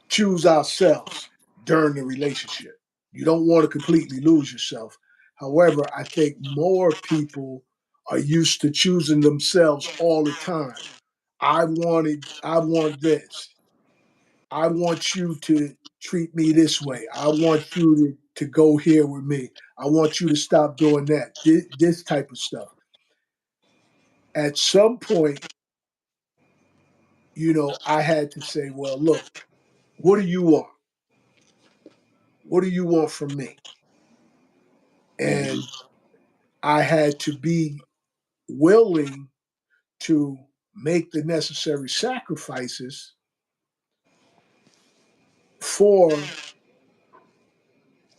S2: choose ourselves during the relationship. You don't want to completely lose yourself. However, I think more people are used to choosing themselves all the time. I want this. I want you to treat me this way. I want you to go here with me. I want you to stop doing that. This type of stuff. At some point, I had to say, well, look, what do you want? What do you want from me?
S1: Hmm.
S2: And I had to be willing to make the necessary sacrifices for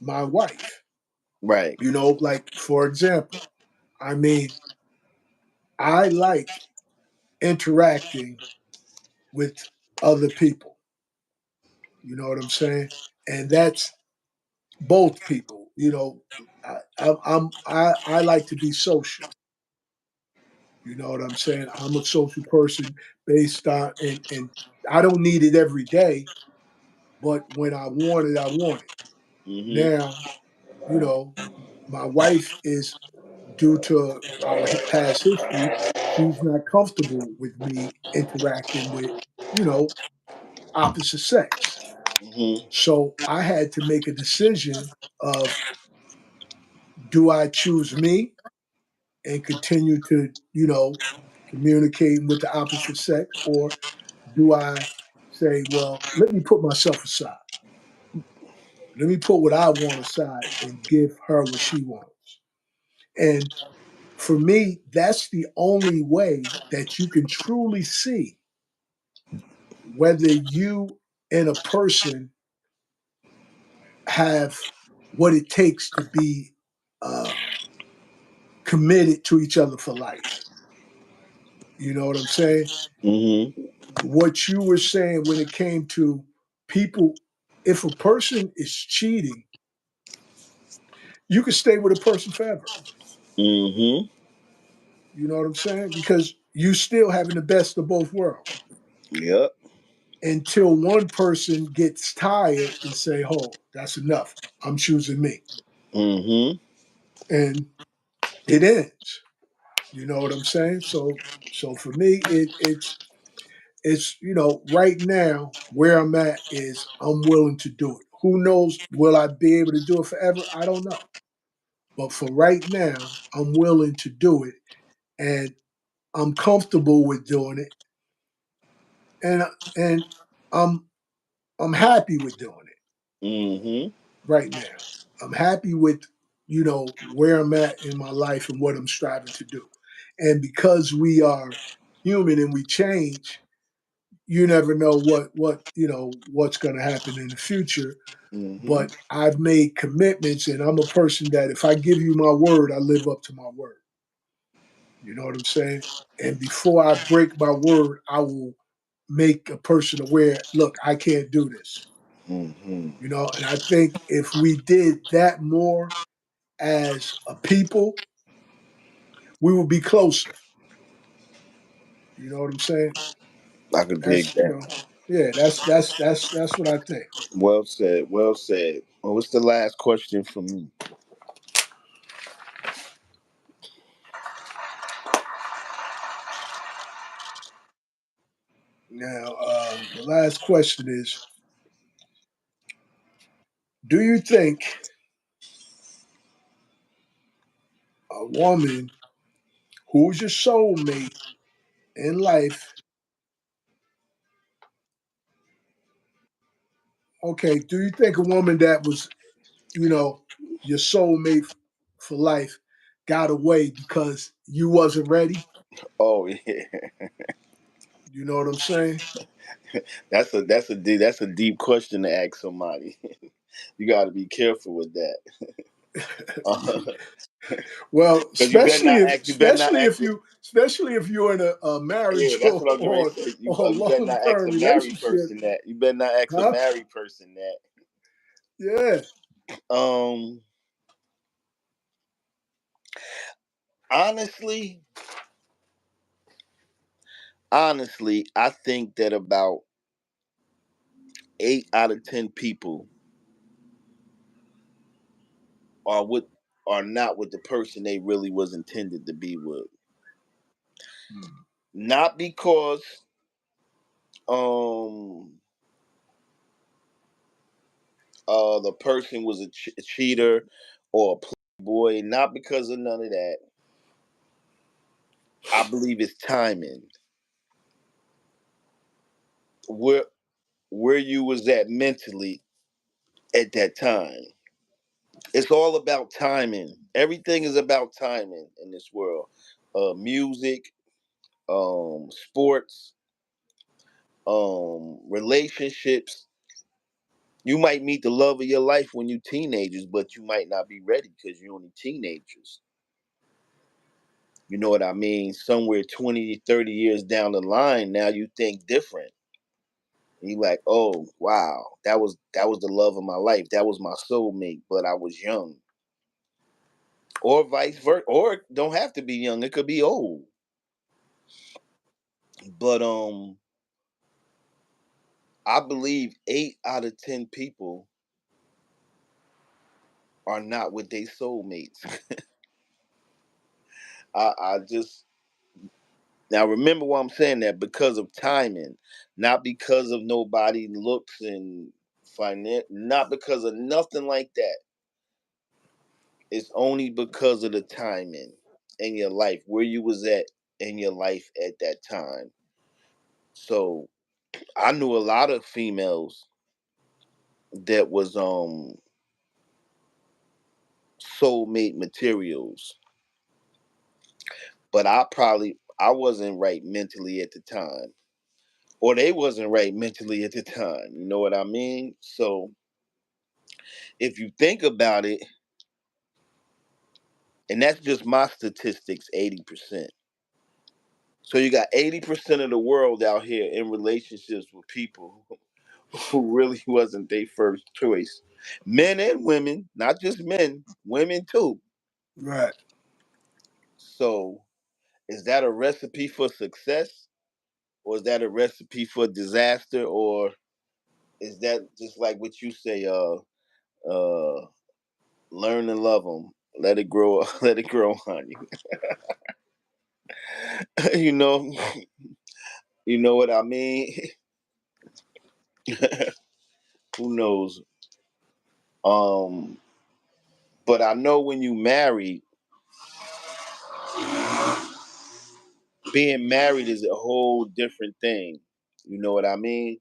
S2: my wife.
S1: Right.
S2: Like, for example, I mean, I like interacting with other people. You know what I'm saying? And that's both people. I like to be social. You know what I'm saying? I'm a social person based on, and I don't need it every day, but when I want it, I want it.
S1: Hmm.
S2: Now, you know, my wife is, due to our past history, she's not comfortable with me interacting with, you know, opposite sex.
S1: Hmm.
S2: So I had to make a decision of, do I choose me and continue to, communicate with the opposite sex, or do I say, well, let me put myself aside. Let me put what I want aside and give her what she wants. And for me, that's the only way that you can truly see whether you and a person have what it takes to be uh, committed to each other for life. You know what I'm saying?
S1: Hmm.
S2: What you were saying when it came to people, if a person is cheating, you can stay with a person forever.
S1: Hmm.
S2: You know what I'm saying? Because you still having the best of both worlds
S1: Yep.
S2: until one person gets tired and say, "Oh, that's enough. I'm choosing me,"
S1: Hmm.
S2: and it ends. You know what I'm saying? So for me, it's right now where I'm at is I'm willing to do it. Who knows? Will I be able to do it forever? I don't know. But for right now, I'm willing to do it, and I'm comfortable with doing it, and and I'm I'm happy with doing it
S1: Hmm.
S2: right now. I'm happy with where I'm at in my life and what I'm striving to do. And because we are human and we change, you never know what's going to happen in the future.
S1: Hmm.
S2: But I've made commitments, and I'm a person that if I give you my word, I live up to my word. You know what I'm saying? And before I break my word, I will make a person aware, look, I can't do this.
S1: Hmm.
S2: And I think if we did that more as a people, we would be closer. You know what I'm saying?
S1: I could dig
S2: That's
S1: that.
S2: yeah, that's what I think.
S1: Well said. Well said. Well, what's the last question from me?
S2: Now, the last question is: do you think a woman who's your soulmate in life? Okay, do you think a woman that was, you know, your soulmate for life got away because you wasn't ready?
S1: Oh yeah,
S2: You know what I'm saying?
S1: that's a deep question to ask somebody. You got to be careful with that.
S2: Well,
S1: Because you better not act. You better not ask.
S2: especially if you're in a
S1: Yeah,
S2: marriage
S1: that's what I'm getting ready to say.
S2: or a
S1: You better
S2: long
S1: not ask
S2: term
S1: a married
S2: relationship,
S1: person that. You better not ask a
S2: huh?
S1: married person that.
S2: Yeah.
S1: Um, honestly, honestly, I think that about 8 out of 10 people are with are not with the person they really was intended to be with.
S2: Hmm.
S1: Not because um the person was a cheater or a playboy. Not because of none of that. I believe it's timing. Where where you was at mentally at that time. It's all about timing. Everything is about timing in this world. Music, sports, relationships. You might meet the love of your life when you teenagers, but you might not be ready because you're only teenagers. You know what I mean? Somewhere 20, 30 years down the line, now you think different. And you like, oh wow, that was the love of my life. That was my soulmate, but I was young. Or vice versa. Or it don't have to be young. It could be old. But I believe 8 out of 10 people are not with their soulmates. I just now remember why I'm saying that because of timing, not because of nobody looks and finance, not because of nothing like that. It's only because of the timing in your life, where you was at in your life at that time. So I knew a lot of females that was soulmate materials, but I wasn't right mentally at the time, or they wasn't right mentally at the time. You know what I mean? So if you think about it, and that's just my statistics, 80%. So you got 80% of the world out here in relationships with people who really wasn't their first choice. Men and women, not just men, women too.
S2: Right.
S1: So is that a recipe for success? Or is that a recipe for disaster? Or is that just like what you say, uh, learn and love them, let it grow, let it grow on you. you know, you know what I mean. Who knows? Um, but I know when you married, being married is a whole different thing. You know what I mean?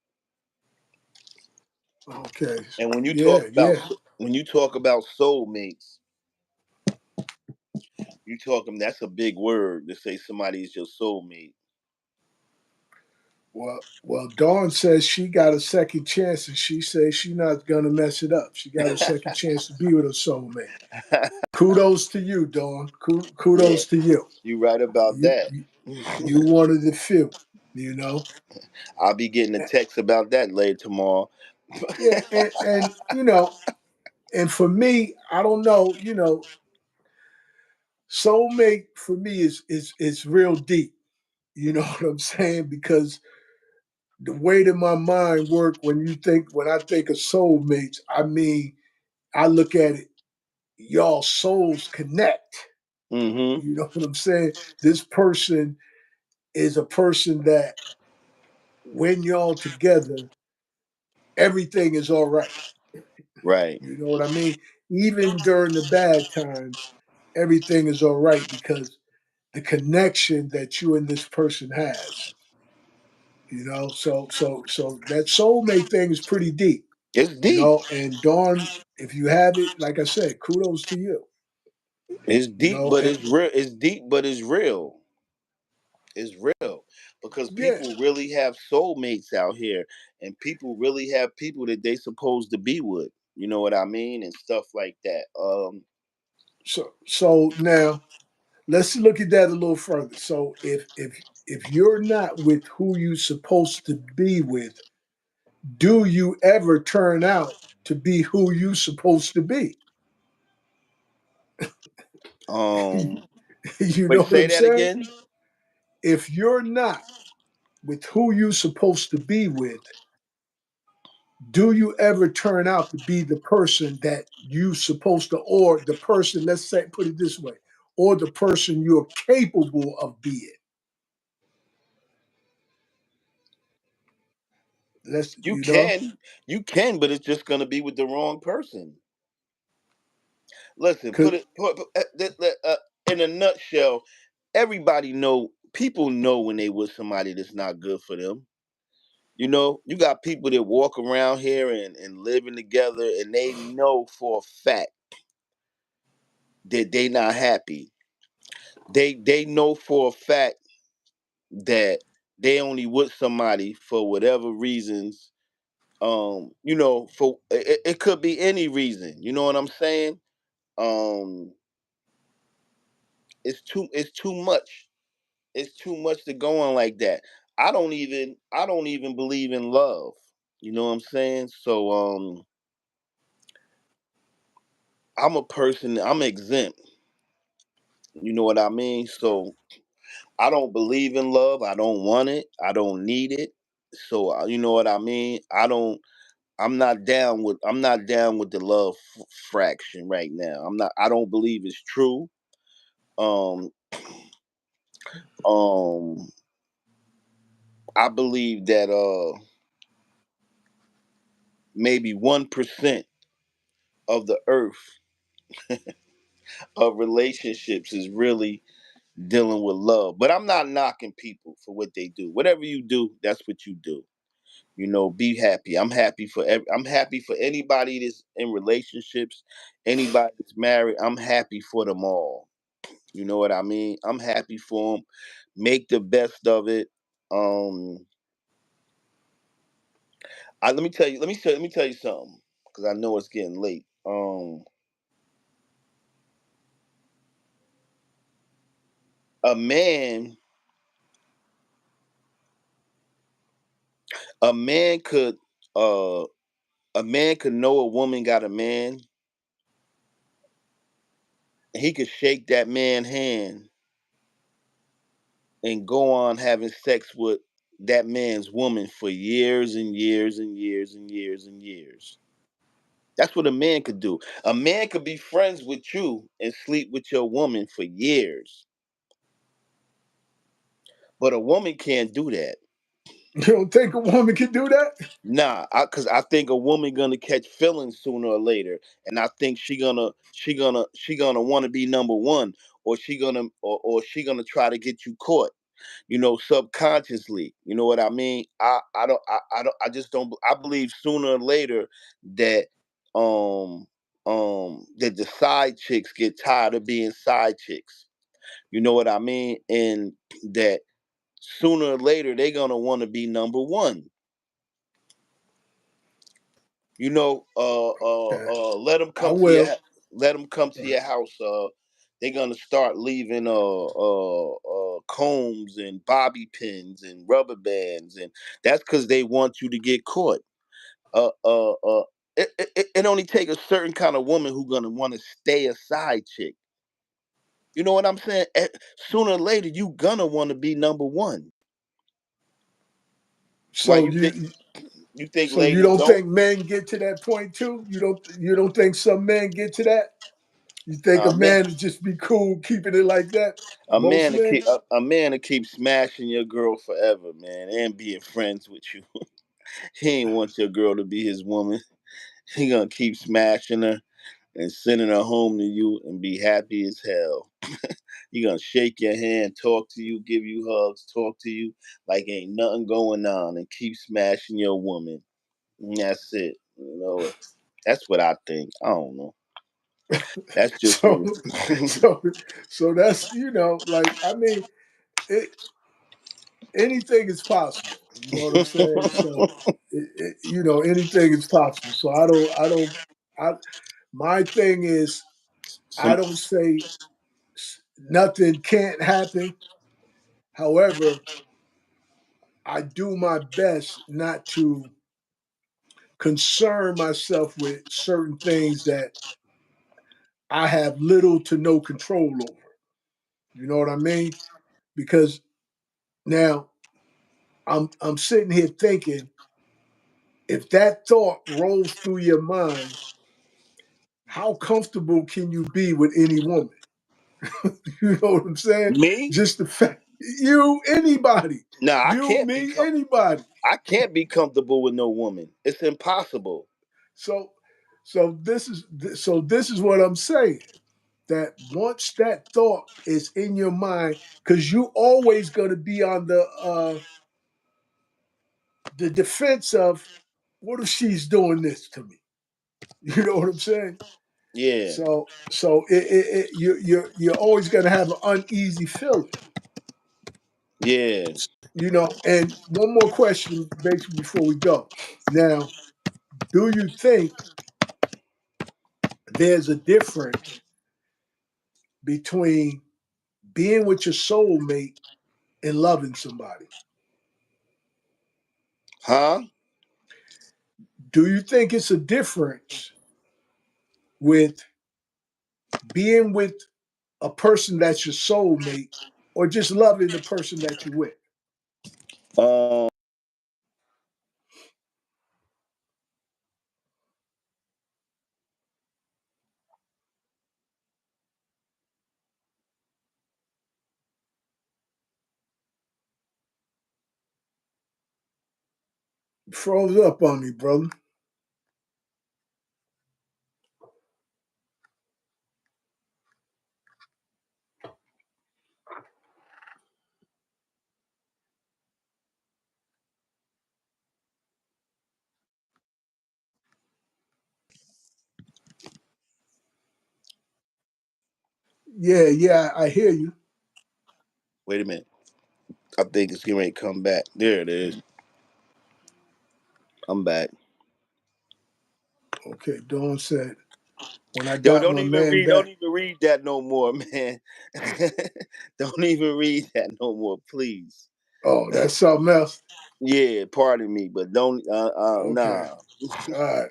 S2: Okay.
S1: And
S2: Yeah. Yeah.
S1: when you talk about soulmates, you talking that's a big word to say somebody is your soulmate.
S2: Well, Dawn says she got a second chance, and she says she's not gonna mess it up. She got a second chance to be with her soulmate. Kudos to you, Dawn.
S1: Yeah,
S2: Kudos to you.
S1: you right about
S2: You
S1: that.
S2: you, you one of the few. You know.
S1: I'll be getting a text about that later tomorrow.
S2: Yeah, and and for me, I don't know. Soulmate for me is real deep. You know what I'm saying? Because the way that my mind work when I think of soulmates, I mean, I look at it, y'all souls connect.
S1: Mm-hmm.
S2: You know what I'm saying? This person is a person that when y'all together, everything is all right.
S1: Right.
S2: You know what I mean? Even during the bad times, everything is all right because the connection that you and this person has. So that soulmate thing is pretty deep.
S1: It's deep.
S2: And Dawn, if you have it, like I said, kudos to you.
S1: It's
S2: You
S1: deep,
S2: know,
S1: but
S2: and
S1: it's real. It's deep, but it's real. It's real because
S2: yeah.
S1: people really have soulmates out here, and people really have people that they supposed to be with. You know what I mean, and stuff like that.
S2: So now let's look at that a little further. So if you're not with who you're supposed to be with, do you ever turn out to be who you supposed to be?
S1: Um,
S2: You know
S1: wait,
S2: what
S1: say
S2: I'm
S1: that
S2: saying?
S1: again.
S2: If you're not with who you're supposed to be with, do you ever turn out to be the person that you supposed to, or the person, let's say, put it this way, or the person you're capable of being? Let's,
S1: You can, you can, but it's just gonna be with the wrong person. Listen,
S2: because
S1: in a nutshell, everybody know. People know when they with somebody that's not good for them. You know, you got people that walk around here and living together, and they know for a fact that they not happy. They know for a fact that they only with somebody for whatever reasons. You know, for it could be any reason. You know what I'm saying? Um, it's too much. It's too much to go on like that. I don't even believe in love. You know what I'm saying? So I'm a person. I'm exempt. You know what I mean? So I don't believe in love. I don't want it. I don't need it. So you know what I mean? I don't. I'm not down with the love fraction right now. I'm not. I don't believe it's true. Um. Um. I believe that maybe 1% of the earth of relationships is really dealing with love. But I'm not knocking people for what they do. Whatever you do, that's what you do. You know, be happy. I'm happy for anybody that's in relationships, anybody that's married. I'm happy for them all. You know what I mean? I'm happy for them. Make the best of it. Um, let me tell you something because I know it's getting late. A man, a man could, uh, a man could know a woman got a man. And he could shake that man hand and go on having sex with that man's woman for years and years and years and years and years. That's what a man could do. A man could be friends with you and sleep with your woman for years, but a woman can't do that.
S2: you don't think a woman can do that?
S1: Nah, cause I think a woman gonna catch feelings sooner or later, and I think she gonna want to be number one, or she gonna try to get you caught. You know, subconsciously. You know what I mean? I just don't. I believe sooner or later that um that the side chicks get tired of being side chicks. You know what I mean? And that sooner or later they're gonna want to be number one. You know,
S2: Yeah,
S1: let them
S2: I
S1: come to
S2: will.
S1: let them come to
S2: Right.
S1: your house. They're gonna start leaving combs and bobby pins and rubber bands, and that's because they want you to get caught. Uh, uh, uh. It only take a certain kind of woman who gonna want to stay a side chick. You know what I'm saying? Sooner or later, you gonna want to be number one. Why
S2: So
S1: you think
S2: you
S1: you think
S2: you
S1: ladies
S2: don't
S1: don't?
S2: think men get to that point too? You don't think some men get to that? You think a
S1: A man,
S2: man would just be cool keeping it like that?
S1: a
S2: Most
S1: man to
S2: men.
S1: keep a man to keep smashing your girl forever, man, and being friends with you. He ain't want your girl to be his woman. He gonna keep smashing her and sending her home to you and be happy as hell. He gonna shake your hand, talk to you, give you hugs, talk to you like ain't nothing going on, and keep smashing your woman. And that's it. That's what I think. I don't know. That's just
S2: So,
S1: me.
S2: so, so that's like I mean, it, anything is possible. You know what I'm saying? So, anything is possible. So I. My thing is, I
S1: Some
S2: don't say nothing can't happen. However, I do my best not to concern myself with certain things that I have little to no control over. You know what I mean? Because now I'm sitting here thinking, if that thought rolls through your mind, how comfortable can you be with any woman? You know what I'm saying?
S1: me?
S2: Just the fact anybody,
S1: Nah,
S2: me, anybody.
S1: I can't be comfortable with no woman. It's impossible.
S2: So this is what I'm saying. That once that thought is in your mind, because you always going to be on the defense of what if she's doing this to me? You know what I'm saying?
S1: Yeah,
S2: So you're always going to have an uneasy feeling.
S1: yeah.
S2: And one more question, basically, before we go. Now, do you think there's a difference between being with your soulmate and loving somebody?
S1: Huh?
S2: Do you think it's a difference with being with a person that's your soulmate or just loving the person that you're with?
S1: Um,
S2: Froze up on me, brother. Yeah, yeah, I hear you.
S1: wait a minute. I think it's getting ready to come back. There it is. I'm back.
S2: Okay, Dawn said, when I
S1: Yo,
S2: got my man
S1: don't
S2: back.
S1: even read that no more, man. Don't even read that no more, please.
S2: Oh, that's something else.
S1: Yeah, pardon me, but don't.
S2: Okay.
S1: Nah,
S2: All right.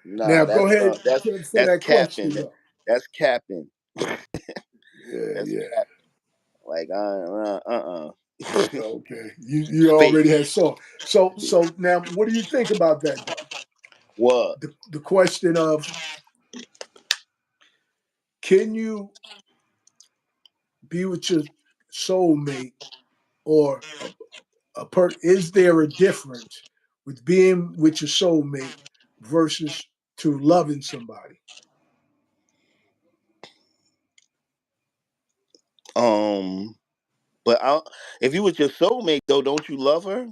S1: nah.
S2: Now go ahead for
S1: That's
S2: that
S1: capping.
S2: question though.
S1: That's capping.
S2: Yeah,
S1: That's
S2: yeah.
S1: cap. Like
S2: Okay. You
S1: Fake.
S2: already had saw. So now what do you think about that though?
S1: What?
S2: The question of, can you be with your soulmate or is there a difference with being with your soulmate versus to loving somebody?
S1: Um, but if you was your soulmate though, don't you love her?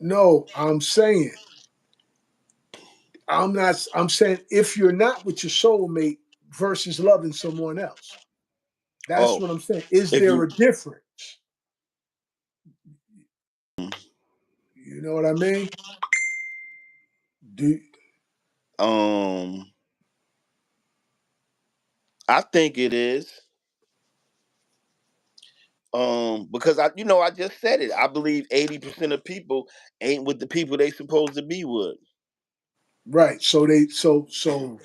S2: No, I'm saying if you're not with your soulmate versus loving someone else. That's
S1: Oh,
S2: what I'm saying. Is
S1: if
S2: there
S1: you
S2: a difference? You know what I mean? Do
S1: um, I think it is. Because I just said it. I believe 80% of people ain't with the people they supposed to be with.
S2: right. So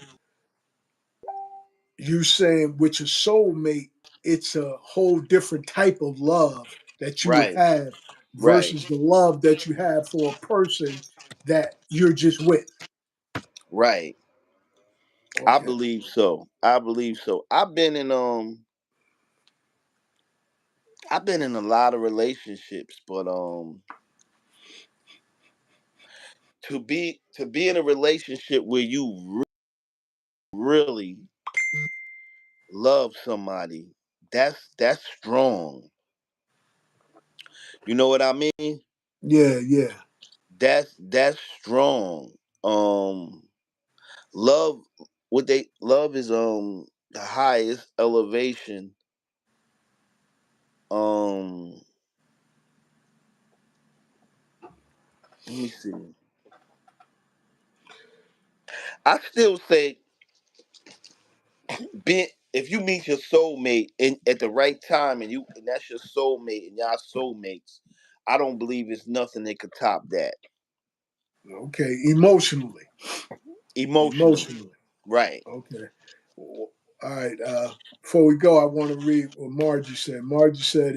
S2: you saying with your soulmate, it's a whole different type of love that you would
S1: Right,
S2: have
S1: right,
S2: versus the love that you have for a person that you're just with.
S1: right. I
S2: Okay.
S1: believe so. I believe so. I've been in a lot of relationships, but to be in a relationship where you really love somebody, that's strong. You know what I mean?
S2: Yeah, yeah,
S1: That's strong. Um love love is the highest elevation. Um Let me see. I still say be if you meet your soulmate at the right time and that's your soulmate and y'all soulmates, I don't believe it's nothing that could top that.
S2: okay. Emotionally,
S1: Emotionally.
S2: emotionally.
S1: Right.
S2: Okay. All right. Before we go, I want to read what Margie said. Margie said,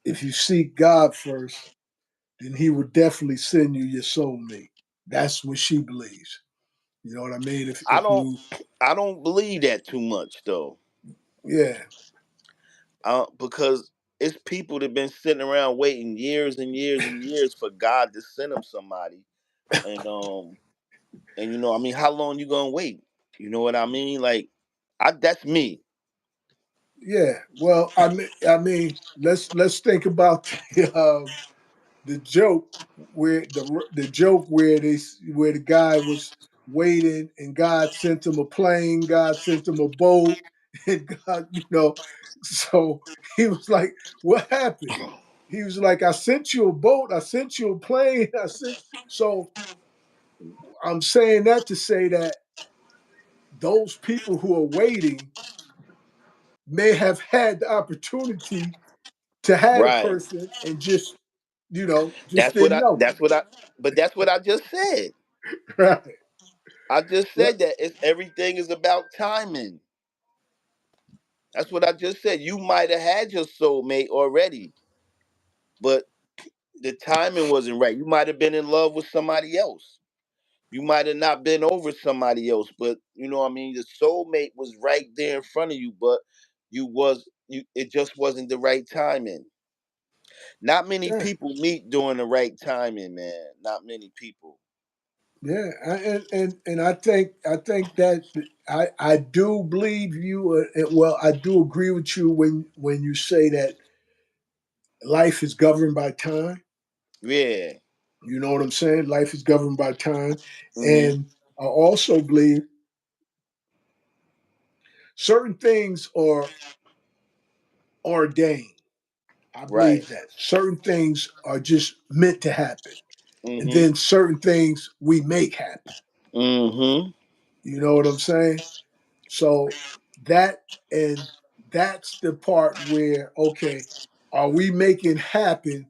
S2: if you seek God first, then He will definitely send you your soulmate. That's what she believes. You know what I mean?
S1: I
S2: If
S1: don't
S2: you,
S1: I don't believe that too much though.
S2: yeah,
S1: Because it's people that been sitting around waiting years and years and years for God to send them somebody. And I mean, how long you gonna wait? You know what I mean? Like, that's me.
S2: yeah. Well, I mean, let's think about the joke where the joke where where the guy was waiting and God sent him a plane, God sent him a boat, and God, so he was like, "What happened?" He was like, "I sent you a boat, I sent you a plane, I sent." So I'm saying that to say that those people who are waiting may have had the opportunity to have a
S1: Right.
S2: person and just
S1: That's what
S2: didn't
S1: I.
S2: know.
S1: That's what I. But that's what I just said.
S2: Right.
S1: I just
S2: Well,
S1: said that everything is about timing. That's what I just said. You might have had your soulmate already, but the timing wasn't right. You might have been in love with somebody else. You might have not been over somebody else, but you know what I mean. The soulmate was right there in front of you, but you. It just wasn't the right timing. Not many
S2: yeah.
S1: people meet during the right timing, man. Not many people.
S2: Yeah, and I think that I do believe you. Well, I do agree with you when you say that life is governed by time.
S1: Yeah.
S2: You know what I'm saying? Life is governed by time,
S1: Hmm.
S2: and I also believe certain things are ordained. I
S1: Right.
S2: believe that certain things are just meant to happen, and
S1: Hmm.
S2: then certain things we make happen.
S1: Hmm.
S2: You know what I'm saying? So that and that's the part where okay, are we making happen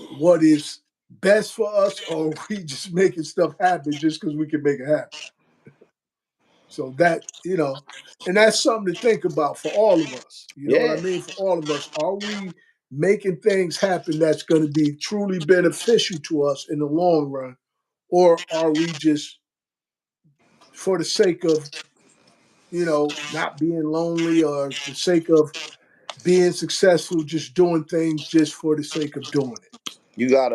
S2: what is best for us, or are we just making stuff happen just because we can make it happen? So that and that's something to think about for all of us. You know what I
S1: Yeah.
S2: mean? For all of us, are we making things happen that's going to be truly beneficial to us in the long run, or are we just for the sake of not being lonely or the sake of being successful, just doing things just for the sake of doing it.
S1: You got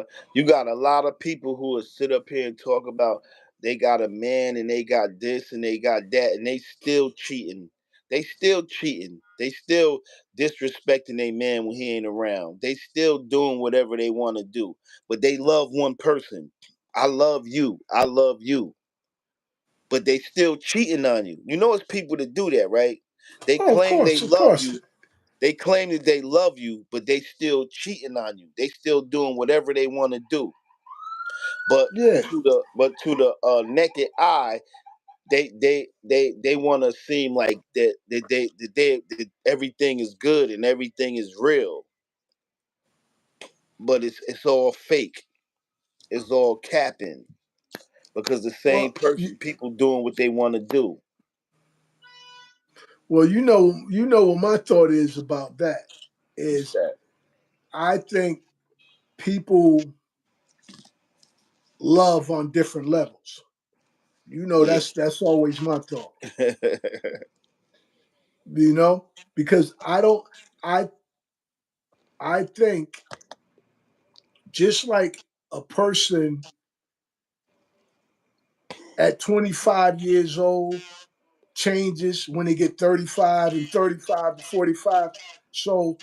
S1: a lot of people who will sit up here and talk about they got a man and they got this and they got that and they still cheating. They still cheating. They still disrespecting their man when he ain't around. They still doing whatever they want to do. But they love one person. I love you. I love you. But they still cheating on you. You know it's people that do that, right? They
S2: Oh,
S1: claim they
S2: of
S1: love
S2: course.
S1: you. They claim that they love you, but they still cheating on you. They still doing whatever they want to do. But
S2: Yeah.
S1: to the naked eye, they want to seem like that everything is good and everything is real, but it's all fake. It's all capping because the same
S2: Well,
S1: person people doing what they want to do.
S2: well, what my thought is about that
S1: What's
S2: is
S1: that?
S2: I think people love on different levels. You know,
S1: Yeah.
S2: that's always my thought. You know, because I I think just like a person at 25 years old changes when they get 35 and 35 to 45. So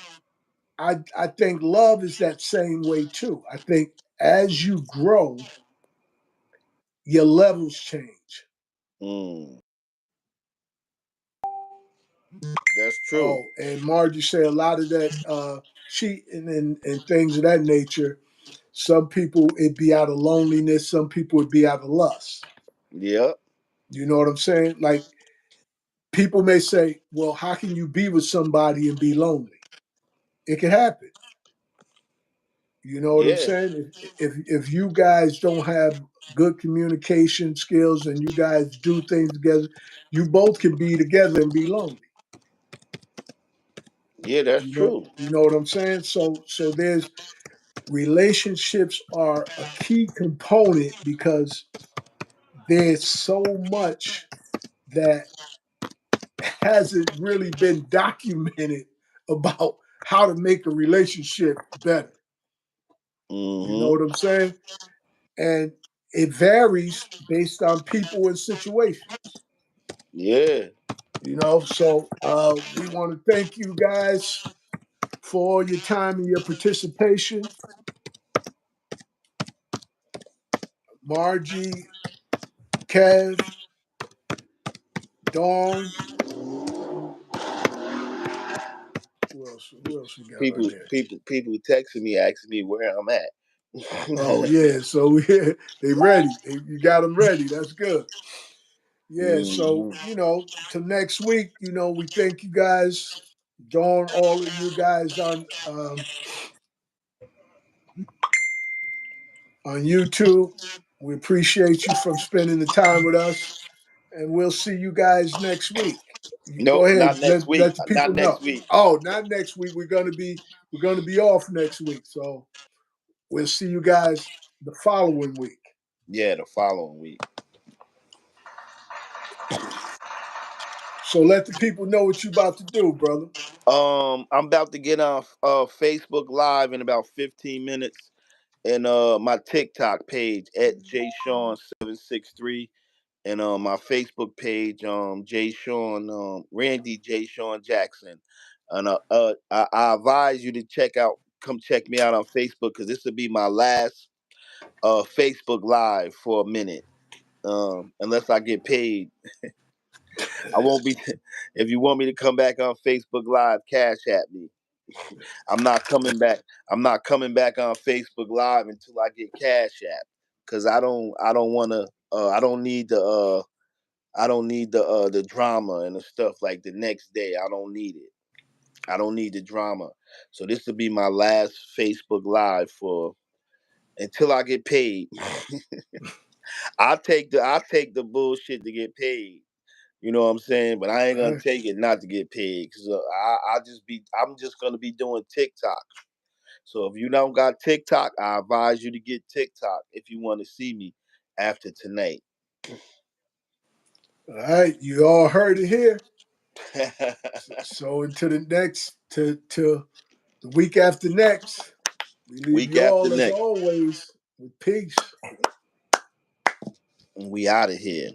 S2: I think love is that same way too. I think as you grow, your levels change.
S1: Mm, that's true.
S2: Oh, and Margie said a lot of that cheating and things of that nature. Some people it be out of loneliness. Some people it be out of lust.
S1: Yep.
S2: You know what I'm saying? Like people may say, "Well, how can you be with somebody and be lonely?" It can happen. You know what I'm
S1: Yeah.
S2: saying? If you guys don't have good communication skills and you guys do things together, you both can be together and be lonely.
S1: Yeah, that's true.
S2: You know what I'm saying? So there's relationships are a key component because there's so much that hasn't really been documented about how to make a relationship better. You know
S1: Hmm.
S2: what I'm saying? And it varies based on people and situations.
S1: Yeah.
S2: You know, so we want to thank you guys for all your time and your participation. Margie, Kev, Dawn, who else? Who else we got on there?
S1: People texting me asking me where I'm
S2: Oh
S1: at.
S2: yeah, so yeah, they ready. You got them ready. That's good. Yeah, so
S1: Hmm.
S2: to next week. We thank you guys, Dawn, all of you guys on YouTube. We appreciate you from spending the time with us, and we'll see you guys next week. You go
S1: No,
S2: ahead,
S1: not
S2: let
S1: next week.
S2: let the
S1: Not
S2: people
S1: next
S2: know.
S1: week.
S2: Oh, not next week. We're gonna be off next week, so we'll see you guys the following week.
S1: Yeah, the following week.
S2: So let the people know what you about to do, brother.
S1: I'm about to get on Facebook Live in about 15 minutes, and my TikTok page at jshawn763, and my Facebook page J Sean Randy J Sean Jackson, and I advise you to come check me out on Facebook because this will be my last Facebook Live for a minute. Unless I get paid, I won't be. If you want me to come back on Facebook Live, cash at me. I'm not coming back. I'm not coming back on Facebook Live until I get Cash App, cause I don't want to. I don't need the. I don't need the drama and the stuff like the next day. I don't need it. I don't need the drama. So this will be my last Facebook Live for until I get paid. I'll take the bullshit to get paid. You know what I'm saying? But I ain't
S2: All
S1: gonna
S2: right.
S1: take it not to get paid because I'm just gonna be doing TikTok. So if you don't got TikTok, I advise you to get TikTok if you want to see me after tonight.
S2: All right, you all heard it here. So until the next to the week after next, we leave
S1: Week
S2: you
S1: after
S2: all as
S1: next,
S2: always with peace.
S1: we out of here.